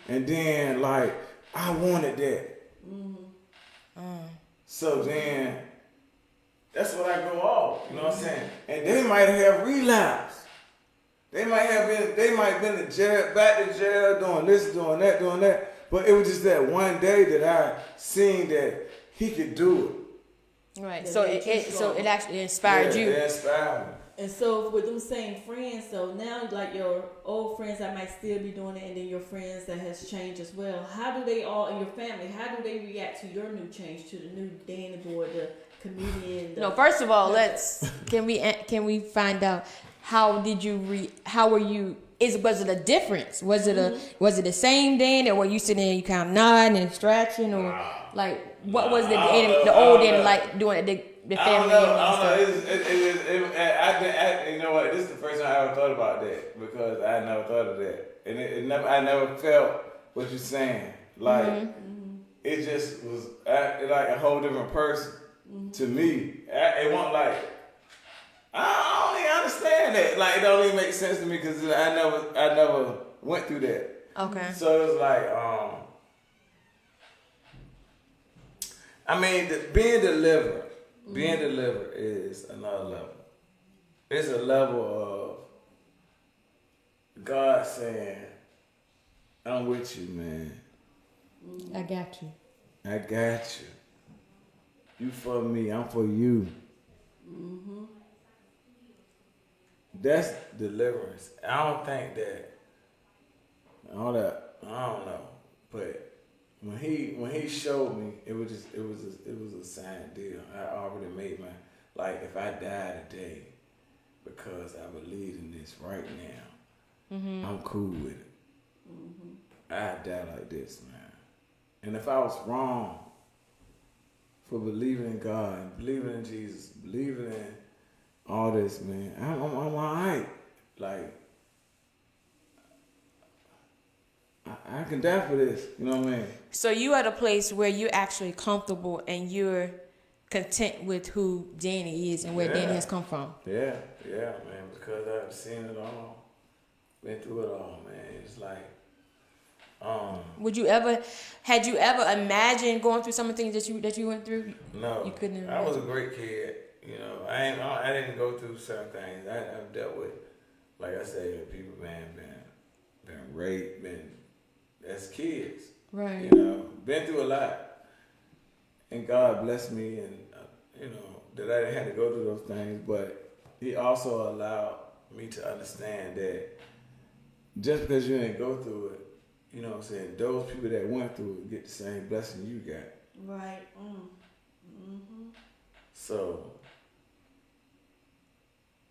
And then, like, I wanted that. Mm-hmm. So then, that's what I go off, you know what I'm saying? And they might have relapsed. They might have been to jail, back to jail, doing this, doing that. But it was just that one day that I seen that he could do it. Right. So it actually inspired you. It inspired me. And so with them same friends, so now like your old friends that might still be doing it, and then your friends that has changed as well. How do they all in your family? How do they react to your new change, to the new Danny Boy, the comedian? No, first of all, can we find out how were you was it a difference? Was it the same then, or were you sitting there, you kind of nodding and stretching, or like what was the old then like doing the family? I don't know. You know what? This is the first time I ever thought about that because I never thought of that, and I never felt what you're saying. Like it just was like a whole different person to me. It wasn't like. I don't even understand that. Like, it don't even make sense to me because I never went through that. Okay. So it was like, I mean, being delivered is another level. It's a level of God saying, I'm with you, man. I got you. I got you. You for me, I'm for you. That's deliverance. I don't think that all that. I don't know, but when he showed me, it was a sign deal. I already made my if I die today because I believe in this right now, I'm cool with it. I die like this, man. And if I was wrong for believing in God, and believing in Jesus, believing in all this, man, I'm all right. Like, I can die for this. You know what I mean? So you at a place where you're actually comfortable and you're content with who Danny is and where Danny has come from. Yeah, man. Because I've seen it all, been through it all, man. It's like, had you ever imagined going through some of the things that you went through? No, you couldn't. I was a great kid. You know, I didn't go through certain things. I've dealt with, like I said, people, man, been raped, as kids. Right. You know, been through a lot. And God blessed me, and, you know, that I didn't have to go through those things. But He also allowed me to understand that just because you didn't go through it, you know what I'm saying, those people that went through it get the same blessing you got. Right. So.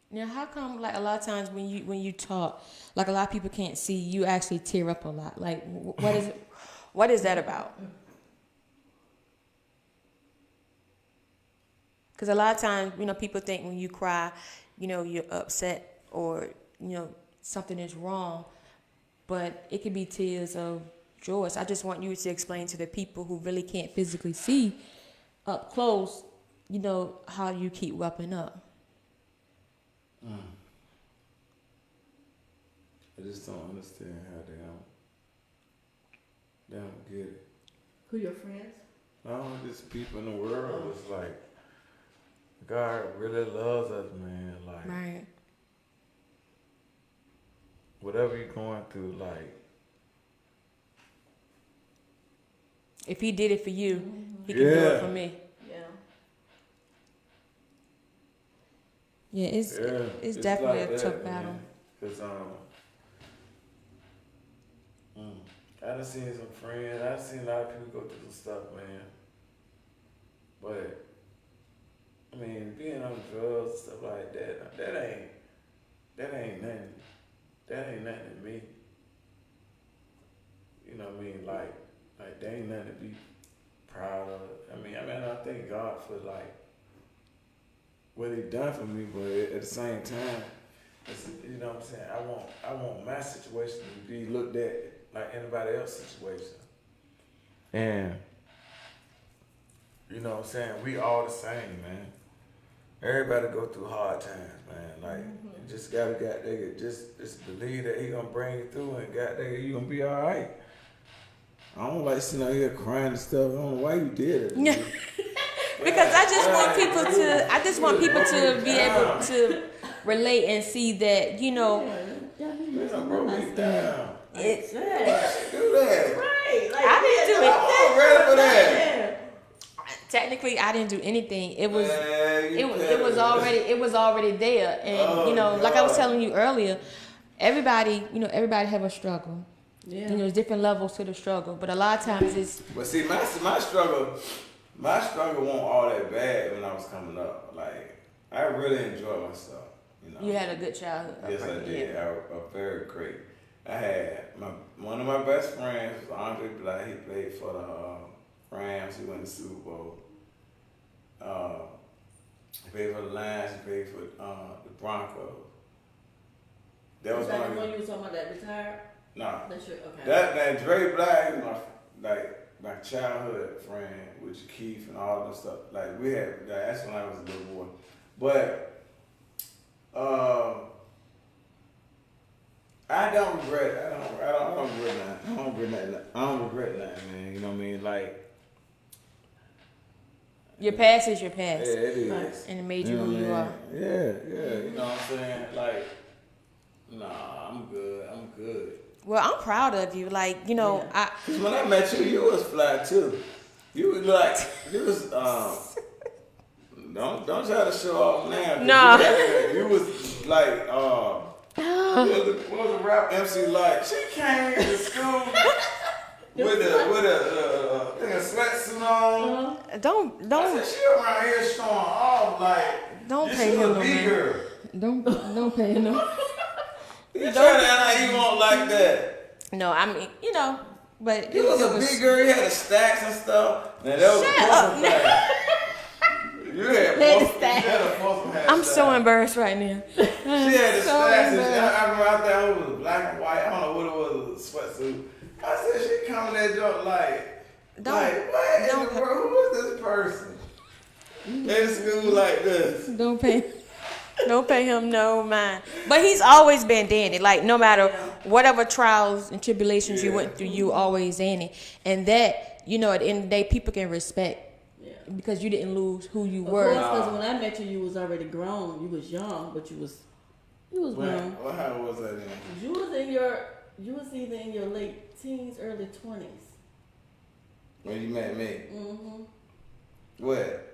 Now, how come, like, a lot of times when you talk, like, a lot of people can't see, you actually tear up a lot? Like, what is that about? Because a lot of times, you know, people think when you cry, you know, you're upset or, you know, something is wrong. But it could be tears of joy. So I just want you to explain to the people who really can't physically see up close, you know, how you keep wrapping up. I just don't understand how they don't get it. Who your friends? No, just people in the world. It's like God really loves us, man. Like, Right. whatever you're going through, like, if He did it for you, He can do it for me. Yeah, it's definitely like a tough battle. Because I done seen some friends. I've seen a lot of people go through some stuff, man. But I mean, being on drugs and stuff like that, that ain't nothing. That ain't nothing to me. You know what I mean? Like that ain't nothing to be proud of. I mean, I thank God for like what He done for me, but at the same time, you know what I'm saying? I want my situation to be looked at like anybody else's situation. And you know what I'm saying? We all the same, man. Everybody go through hard times, man. Like, you just gotta just believe that He gonna bring you through, and you gonna be all right. I don't like sitting out here crying and stuff. I don't know why you did it. Because I just want people to be able to relate and see that, you know, Man, broke me down. it's Do that. Right. Like, I didn't do it. I'm ready for that. Technically, I didn't do anything. It was Man, it was already there, and you know, like I was telling you earlier, everybody have a struggle. Yeah. You know, there's different levels to the struggle, but a lot of times it's. But see, my struggle wasn't all that bad when I was coming up. Like, I really enjoyed myself. You know. You had a good childhood. Yes, I upbringing, did. yeah. A very great. I had one of my best friends was Andre Black. He played for the Rams. He won the Super Bowl. He played for the Lions. He played for the Broncos. That was that one the of one you was talking about that retired? No. That's your, okay. That Dre Black is my childhood friend with Keith and all that stuff. Like we had that's when I was a little boy. But I don't regret nothing. I don't regret nothing, man. You know what I mean? Like Your past is your past. yeah, it is. Right. And it made you know who what I you mean? are. Yeah. You know what I'm saying? Like, nah, I'm good. Well, I'm proud of you. Like, you know, Yeah. Cause when I met you, you was fly too. You was don't try to show off now. No. You was like what was the rap MC like? She came to school with a sweatsuit on. Don't I said, she around here showing off like Don't this pay is him a no big mind. girl. don't pay him no. You trying to act like you won't like that. No, I mean, you know, but You was a big girl, you had the stacks and stuff. Now that was Shut a up, thing. You had the both. stacks. You had a both had I'm stacks. so embarrassed right now. She had the So stacks. And embarrassed. I remember out there it was black and white. I don't know what it was, a sweatsuit. I said she coming that joke like what in the world? Who is this person? In school like this. Don't pay him no mind. But he's always been Danny. Like no matter whatever trials and tribulations you went through, you always Danny. And that, you know, at the end of the day, people can respect because you didn't lose who you Of were. course, because when I met you, you was already grown. You was young, but you was grown. What how was that then? You was either in your late teens, early 20s. When you met me? Mm-hmm. What?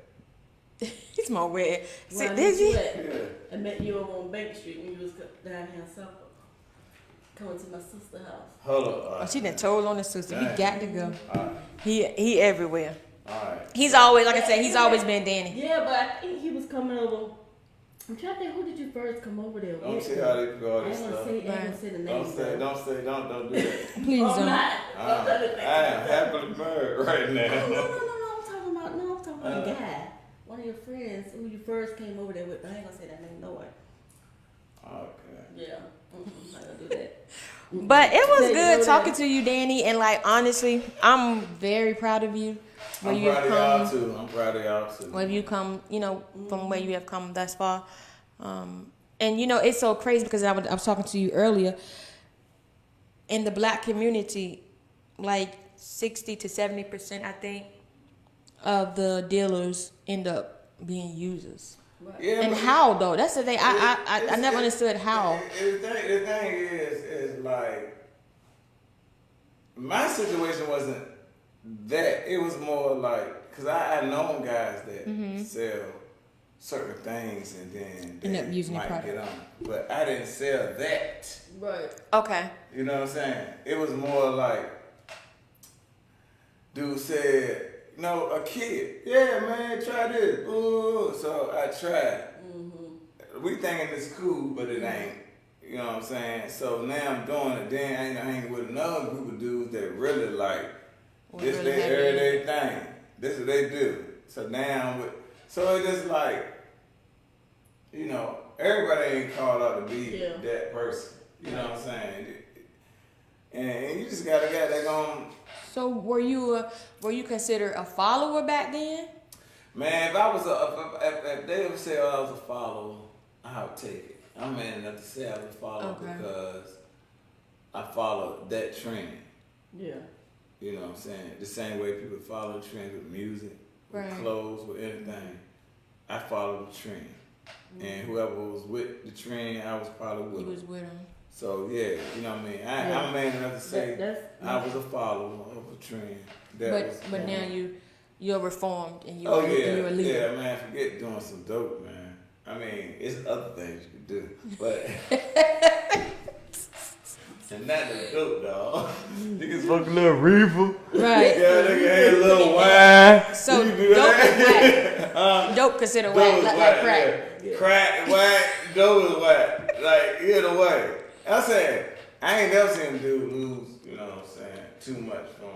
He's more weird. See, Where I did met you he? at? Yeah. I met you over on Bank Street when you was down here in Suffolk. Coming to my sister's house. Hold up. Oh, she done told on the sister. He Dang. got to go. Alright. He everywhere. Alright. He's always, like I said, he's always been Danny. Yeah, but I think he was coming over. I'm trying to think, who did you first come over there with? Don't see how they do all I this ain't stuff. gonna say the name. Don't do that. Please Oh, don't. not. I am happily married right now. No, I'm talking about a guy. One of your friends who you first came over there with. I ain't gonna say that name, no way. Okay. Yeah. I'm not gonna do that. But it was Say good no talking to to you, Danny. And like honestly, I'm very proud of you. Where I'm you proud have of y'all come, too. I'm proud of y'all too. where you come, you know, from where you have come thus far. And you know, it's so crazy because I was talking to you earlier. In the black community, like 60 to 70%, I think, of the dealers end up being users. Yeah, And but how though? That's the thing. I never understood how. The thing is like my situation wasn't that. It was more like because I known guys that sell certain things and then End up using the might product. get on, but I didn't sell that. Right. Okay. You know what I'm saying? It was more like dude said. No, a kid. Yeah, man, try this. Ooh, so I tried. Mm-hmm. We thinking it's cool, but it ain't. You know what I'm saying? So now I'm doing it. Then I ain't hanging with another group of dudes that really like this really their heavy. everyday thing. This is what they do. So now I'm with. So it's just like, you know, everybody ain't called out to be that person. You know what I'm saying? And you just got a guy that gonna. So were you considered a follower back then? Man, if I was if they would say I was a follower, I would take it. I'm man enough to say I was a follower because I followed that trend. Yeah. You know what I'm saying? The same way people follow the trend with music, with Right. clothes, with anything. I followed the trend. And whoever was with the trend, I was probably with You them. was with him. So yeah, you know what I mean? I'm man enough to say I was a follower of a trend. But now you're reformed and you're Oh and you're a leader. yeah, man. Forget doing some dope, man. I mean, it's other things you can do, but and not the dope, dog. Niggas fucking little reefer. Right. Yeah, they had a little wine. So You do dope that? is whack. Dope considered Dope whack, is like whack, crack. yeah. Crack, whack, dope is whack. Like, either way. I'm saying, I ain't never seen a dude lose, you know what I'm saying, too much from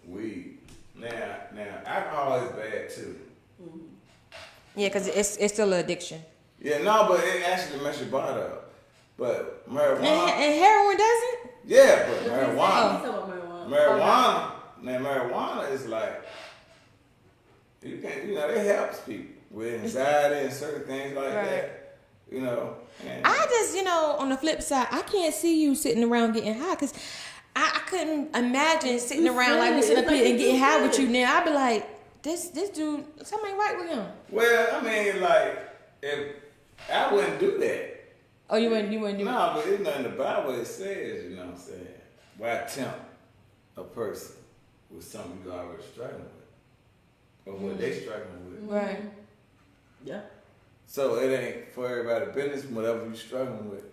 weed. Now, alcohol is bad too. Yeah, because it's still an addiction. Yeah, no, but it actually messes your body up. But marijuana. And heroin doesn't? Yeah, but He's marijuana. talking about Marijuana is like, you can, you know, it helps people with anxiety and certain things like that. You know. And I just, you know, on the flip side, I can't see you sitting around getting high because I couldn't imagine sitting around like we sit up here and getting high with you now. I'd be like, this dude, something ain't right with him. well, I mean, like, if I wouldn't do that. Oh, you wouldn't do No, but it's not in the Bible. It says, you know what I'm saying, why tempt a person with something you already struggling with, or what they struggling with. Right. Yeah. So it ain't for everybody's business, whatever you struggling with.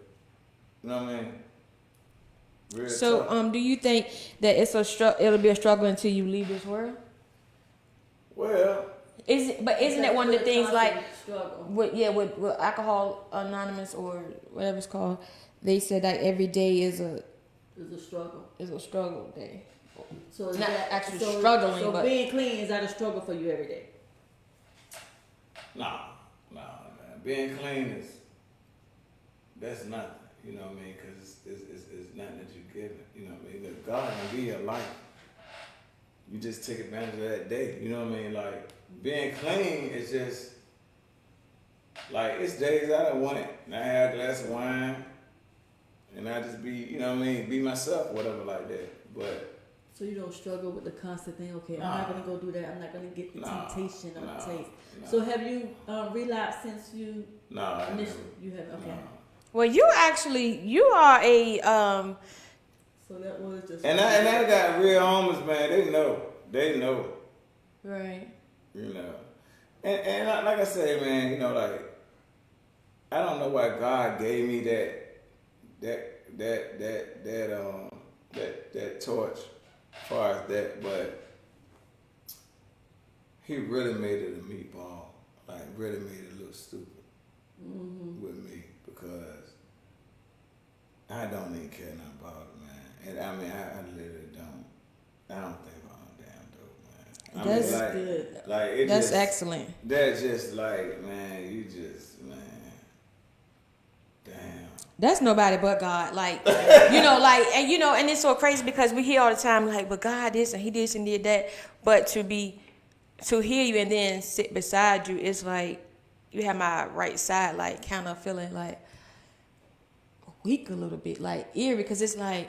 You know what I mean? Real So, tough. do you think that it'll be a struggle until you leave this world? Well, Isn't that one of the things like struggle. with Alcohol Anonymous or whatever it's called? They said like every day is a struggle day. So is Not that, actually so, struggling, so but being clean, is that a struggle for you every day? nah, man. Being clean that's nothing. You know what I mean? Because it's nothing that you're given. You know what I mean? Look, God can give you a life. You just take advantage of that day. You know what I mean? Like, being clean is just, like, it's days I don't want it. And I have a glass of wine. And I just be, you know what I mean? Be myself, whatever like that. But. So you don't struggle with the constant thing, okay, I'm not going to go do that. I'm not going to get the temptation or the taste. So have you relapsed since you initially? You have, okay. well, you are a So that was just. And I got real homies, man. They know. right. You know, and like I say, man, you know, like, I don't know why God gave me that torch, as far as that, but He really made it a meatball, like really made it look stupid with me, because I don't even care nothing about it, man. And I mean, I literally don't. I don't think about damn dope, man. That's like, good. Like, it That's just, excellent. That's just like, man, damn. That's nobody but God. Like, you know, like, and you know, and it's so crazy because we hear all the time, like, but God this and He this and did that. But to hear you and then sit beside you, it's like you have my right side, like, kind of feeling like weak a little bit, like eerie, because it's like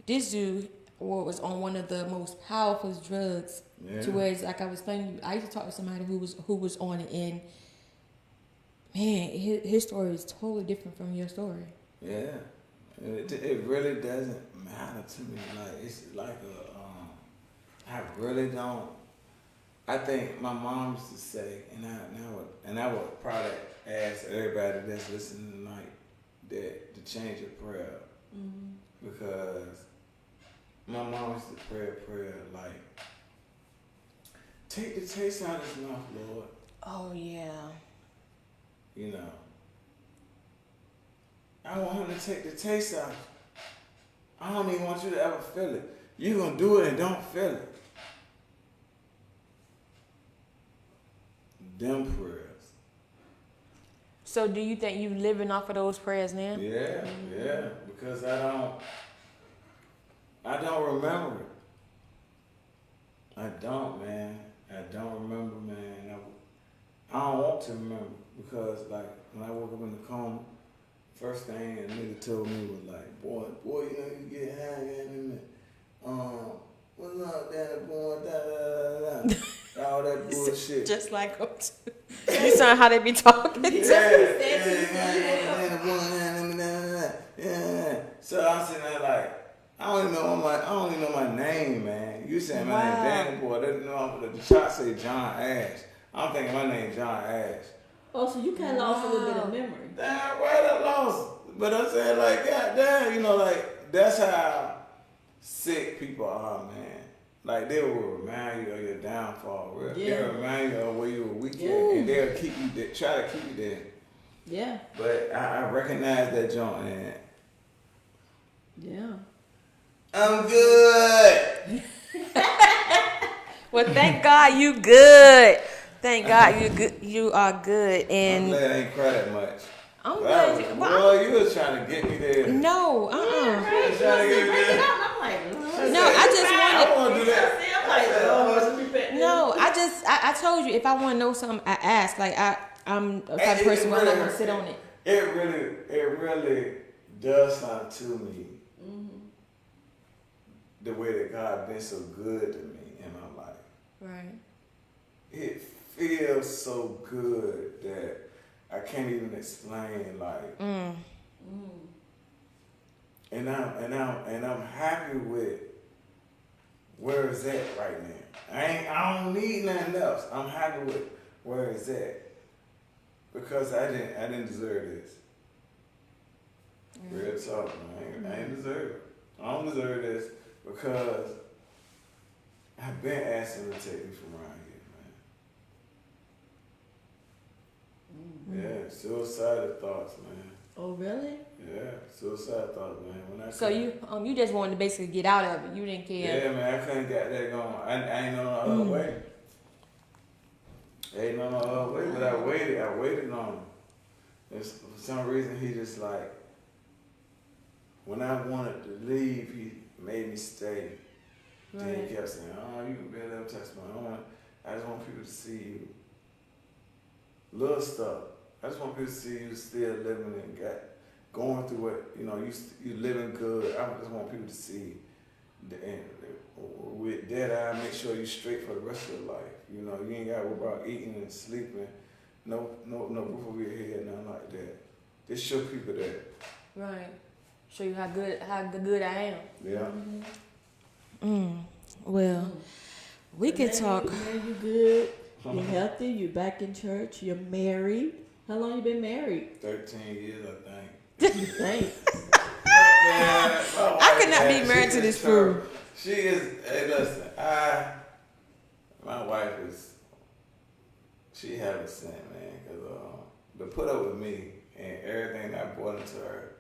this dude was on one of the most powerful drugs. Yeah. To where it's like I was saying, I used to talk to somebody who was on it, and man, his story is totally different from your story. Yeah, it really doesn't matter to me. Like, it's like I really don't. I think my mom used to say, and I would probably ask everybody that's listening tonight that to change your prayer, because my mom used to pray a prayer like, take the taste out of his mouth, Lord. Oh yeah. You know, I want him to take the taste out. I don't even want you to ever feel it. You're going to do it and don't feel it. Them prayers. So do you think you living off of those prayers now? Yeah, because I don't remember it. I don't, man. I don't remember, man. I don't want to remember, because, like, when I woke up in the coma, first thing a nigga told me was like, boy, you know, you get high again, what's up, daddy, boy, da. All that bullshit. Just like them too. You saw how they be talking. Yeah. So I'm sitting there like, I don't even know my name, man. You saying my name, Danny Boy. They know the chart say John Ash. I'm thinking my name John Ash. Oh, so you kind of lost a little bit of memory. Damn right, I lost. But I'm saying, like, goddamn, you know, like, that's how sick people are, man. like they will remind you of your downfall. Yeah. They'll remind you of where you were weak at, and they'll keep you there, try to keep you there. Yeah. But I recognize that joint, and Yeah. I'm good. Well, thank God you good. Thank God you good. You are good, I'm and glad I ain't cry that much. I'm That was, glad. boy, you was trying to get me there. No, You was trying to get me there. I'm like, No, I just I wanted. want to do that. No, I told you if I want to know something, I ask. Like I'm a type of person where I'm not gonna sit on it. It really does something to me. The way that God been so good to me in my life. Right. It feels so good that I can't even explain. Like, and I'm happy with where it's at right now. I don't need nothing else. I'm happy with where it's at because I didn't deserve this. Real talk, man. I ain't deserve it. I don't deserve this because I've been asking to take me from around here, man. Yeah, suicidal thoughts, man. oh, really? Yeah, suicidal thoughts, man. When I So you just wanted to basically get out of it. You didn't care. Yeah, man, I couldn't get that going. I ain't know no other way. Ain't no other way, but I waited on him. And for some reason, he just like, when I wanted to leave, he made me stay. Then he kept saying, oh, you can better touch me. I just want people to see you. Little stuff. I just want people to see you still living and going through what, you living good. I just want people to see. And with that, I make sure you straight for the rest of your life. You ain't got to worry about eating and sleeping. No roof over your head, nothing like that. Just show people that. Right. Show you how good I am. Yeah. Well, we could talk. You good. You're healthy. You're back in church. You're married. How long you been married? 13 years, I think. Thanks. Man, I could not be married to this fool. She is. Hey, listen. My wife is. She haven't sent, man, because to put up with me and everything I brought into her.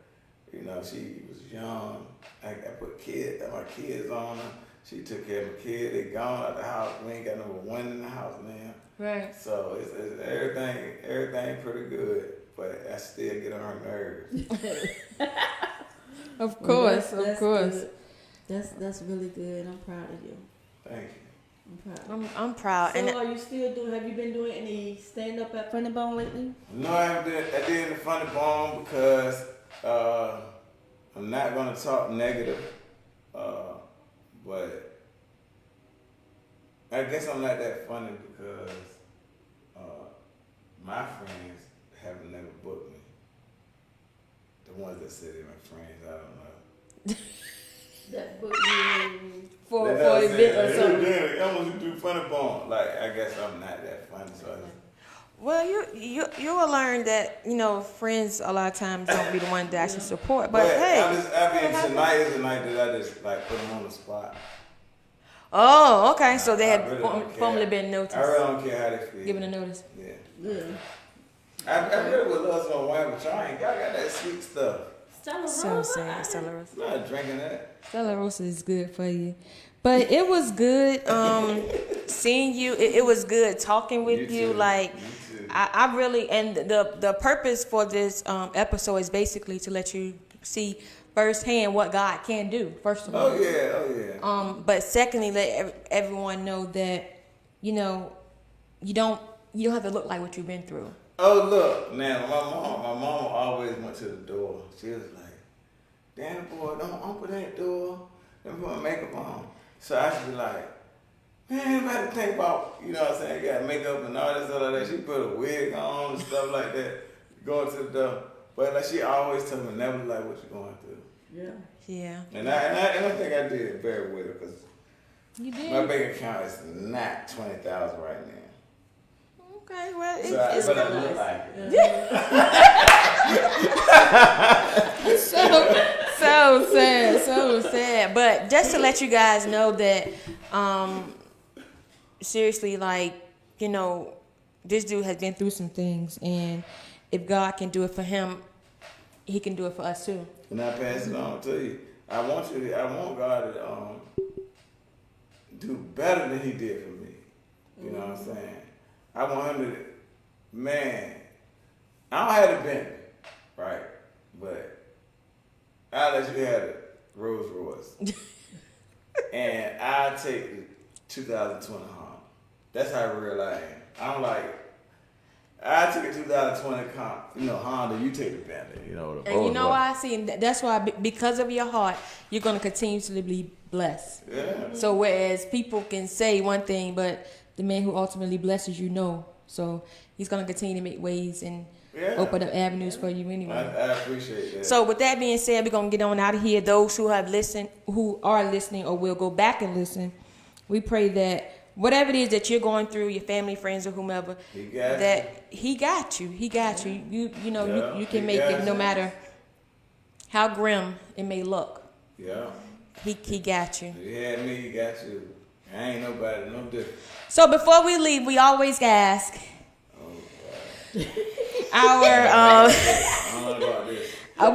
She was young. I put my kids on her. She took care of my kids. They gone out the house. We ain't got number one in the house, man. Right. So it's everything pretty good, but I still get on her nerves. Of course, Well, of course. Good. That's really good. I'm proud of you. Thank you. I'm proud. I'm proud. So And are you still doing? Have you been doing any stand up at Funny Bone lately? No, I did the Funny Bone because I'm not gonna talk negative, but I guess I'm not that funny because my friends have never booked me. The ones that say they're my friends, I don't know. That book you for an event or something. Yeah, I want to do Funny Bone. Like, I guess I'm not that funny, so Well, you will learn that friends a lot of times don't be the one that actually support. But hey, tonight is the night that I just like put them on the spot. oh, okay. So they I had really don't formally care. been noticed. I really don't care how they feel. Given a notice. Yeah. good. I really would love some wine, but y'all ain't got that sweet stuff. Stella So Rosa. sad, Stella Rosa. I'm not drinking that. Stella Rosa is good for you. But it was good seeing you. It was good talking with you. Too. Like You too. I really, and the purpose for this episode is basically to let you see firsthand what God can do. First of all. Oh yeah. But secondly, let everyone know that you don't have to look like what you've been through. Oh look, now my mom always went to the door. She was like, "Danny boy, don't open that door. Don't put makeup on." So I should be like, "Man, you better think about, what I'm saying, you got makeup and all this other that." She put a wig on and stuff like that, going to the door. But like she always told me, never like what you're going through. Yeah. Yeah. And I think I did very well because You did. my bank account is not 20,000 right now. Okay, well, So it's I good. look like it. So sad. But just to let you guys know that seriously, like, you know, this dude has been through some things, and if God can do it for him, he can do it for us too. And I pass it on to you. I want God to do better than he did for me. You know what I'm saying? I want him to, man, I don't have the Bentley, right? But I'll let you have the Rolls Royce. And I'll take the 2020 Honda. That's how real I am. I'm like, I take a 2020 Honda, you take the Bentley, you know. And you know why? See, that's why, because of your heart, you're going to continuously be blessed. Yeah. So whereas people can say one thing, but the man who ultimately blesses you know. So he's going to continue to make ways and open up avenues for you anyway. I appreciate that. So with that being said, we're going to get on out of here. Those who have listened, who are listening or will go back and listen, we pray that whatever it is that you're going through, your family, friends, or whomever, he got you. He got you. You know, you can make it no matter how grim it may look. Yeah. He got you. He had me, he got you. I ain't nobody, no different. So before we leave, we always ask we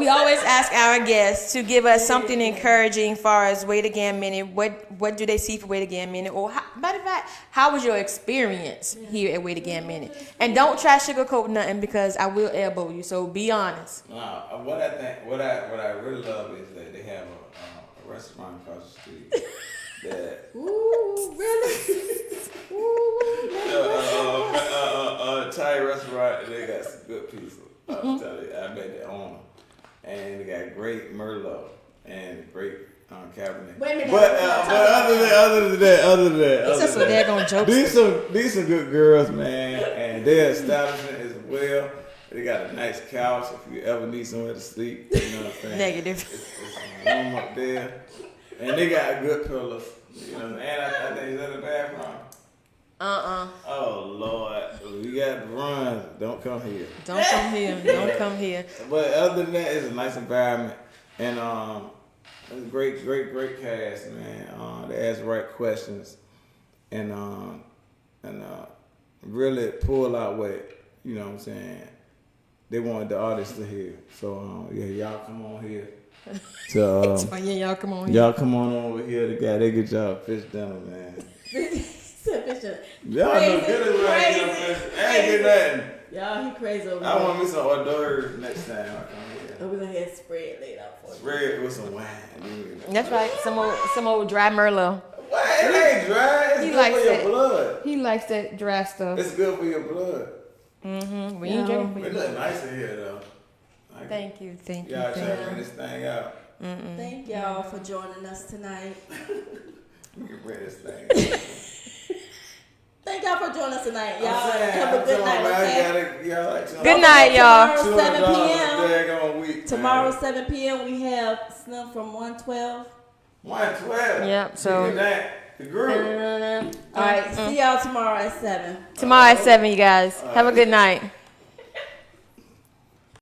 always ask our guests to give us something encouraging far as Wait Again Minute. What do they see for Wait Again Minute? Or matter of fact, how was your experience here at Wait Again Minute? And don't try sugarcoat nothing because I will elbow you. So be honest. What I really love is that they have a restaurant across the street that. Ooh, really? Thai restaurant. They got some good pizza. I'm telling you, I met the owner. And they got great Merlot and great Cabernet. Wait a minute. But other than that, It's just a daggone joke. These some good girls, man, and their establishment as well. They got a nice couch if you ever need somewhere to sleep. You know what I'm saying? Negative. It's warm up there, and they got good pillows. You know, and I think is that a bathroom? Oh Lord, we got to run. Don't come here. Don't come here. Don't come here. But other than that, it's a nice environment, and it's a great cast, man. They ask the right questions, and really pull out what, you know what I'm saying, they wanted the artists to hear. So y'all come on here. So y'all come on here. Y'all come on over here. They good job, fish dinner, man. Y'all know good as well. I ain't get nothing. Y'all, he crazy over I want me some hors d'oeuvres next time I come here. We're gonna have spread laid out for you. Spread with some wine. That's right. Some old dry Merlot. What? It ain't dry. It's good for your blood. He likes that dry stuff. It's good for your blood. Mm-hmm. We ain't drinking. It look nice in here though. Thank you. Y'all try to bring this thing out. Thank y'all for joining us tonight. We can bring this thing out. Thank y'all for joining us tonight. Y'all have a good night. Okay? Good night, y'all. Tomorrow 7 p.m. Tomorrow 7 p.m. we have Slim from 112. 112. Yep. So the group. All right. See y'all tomorrow at 7. Tomorrow at 7, you guys. Have a good night.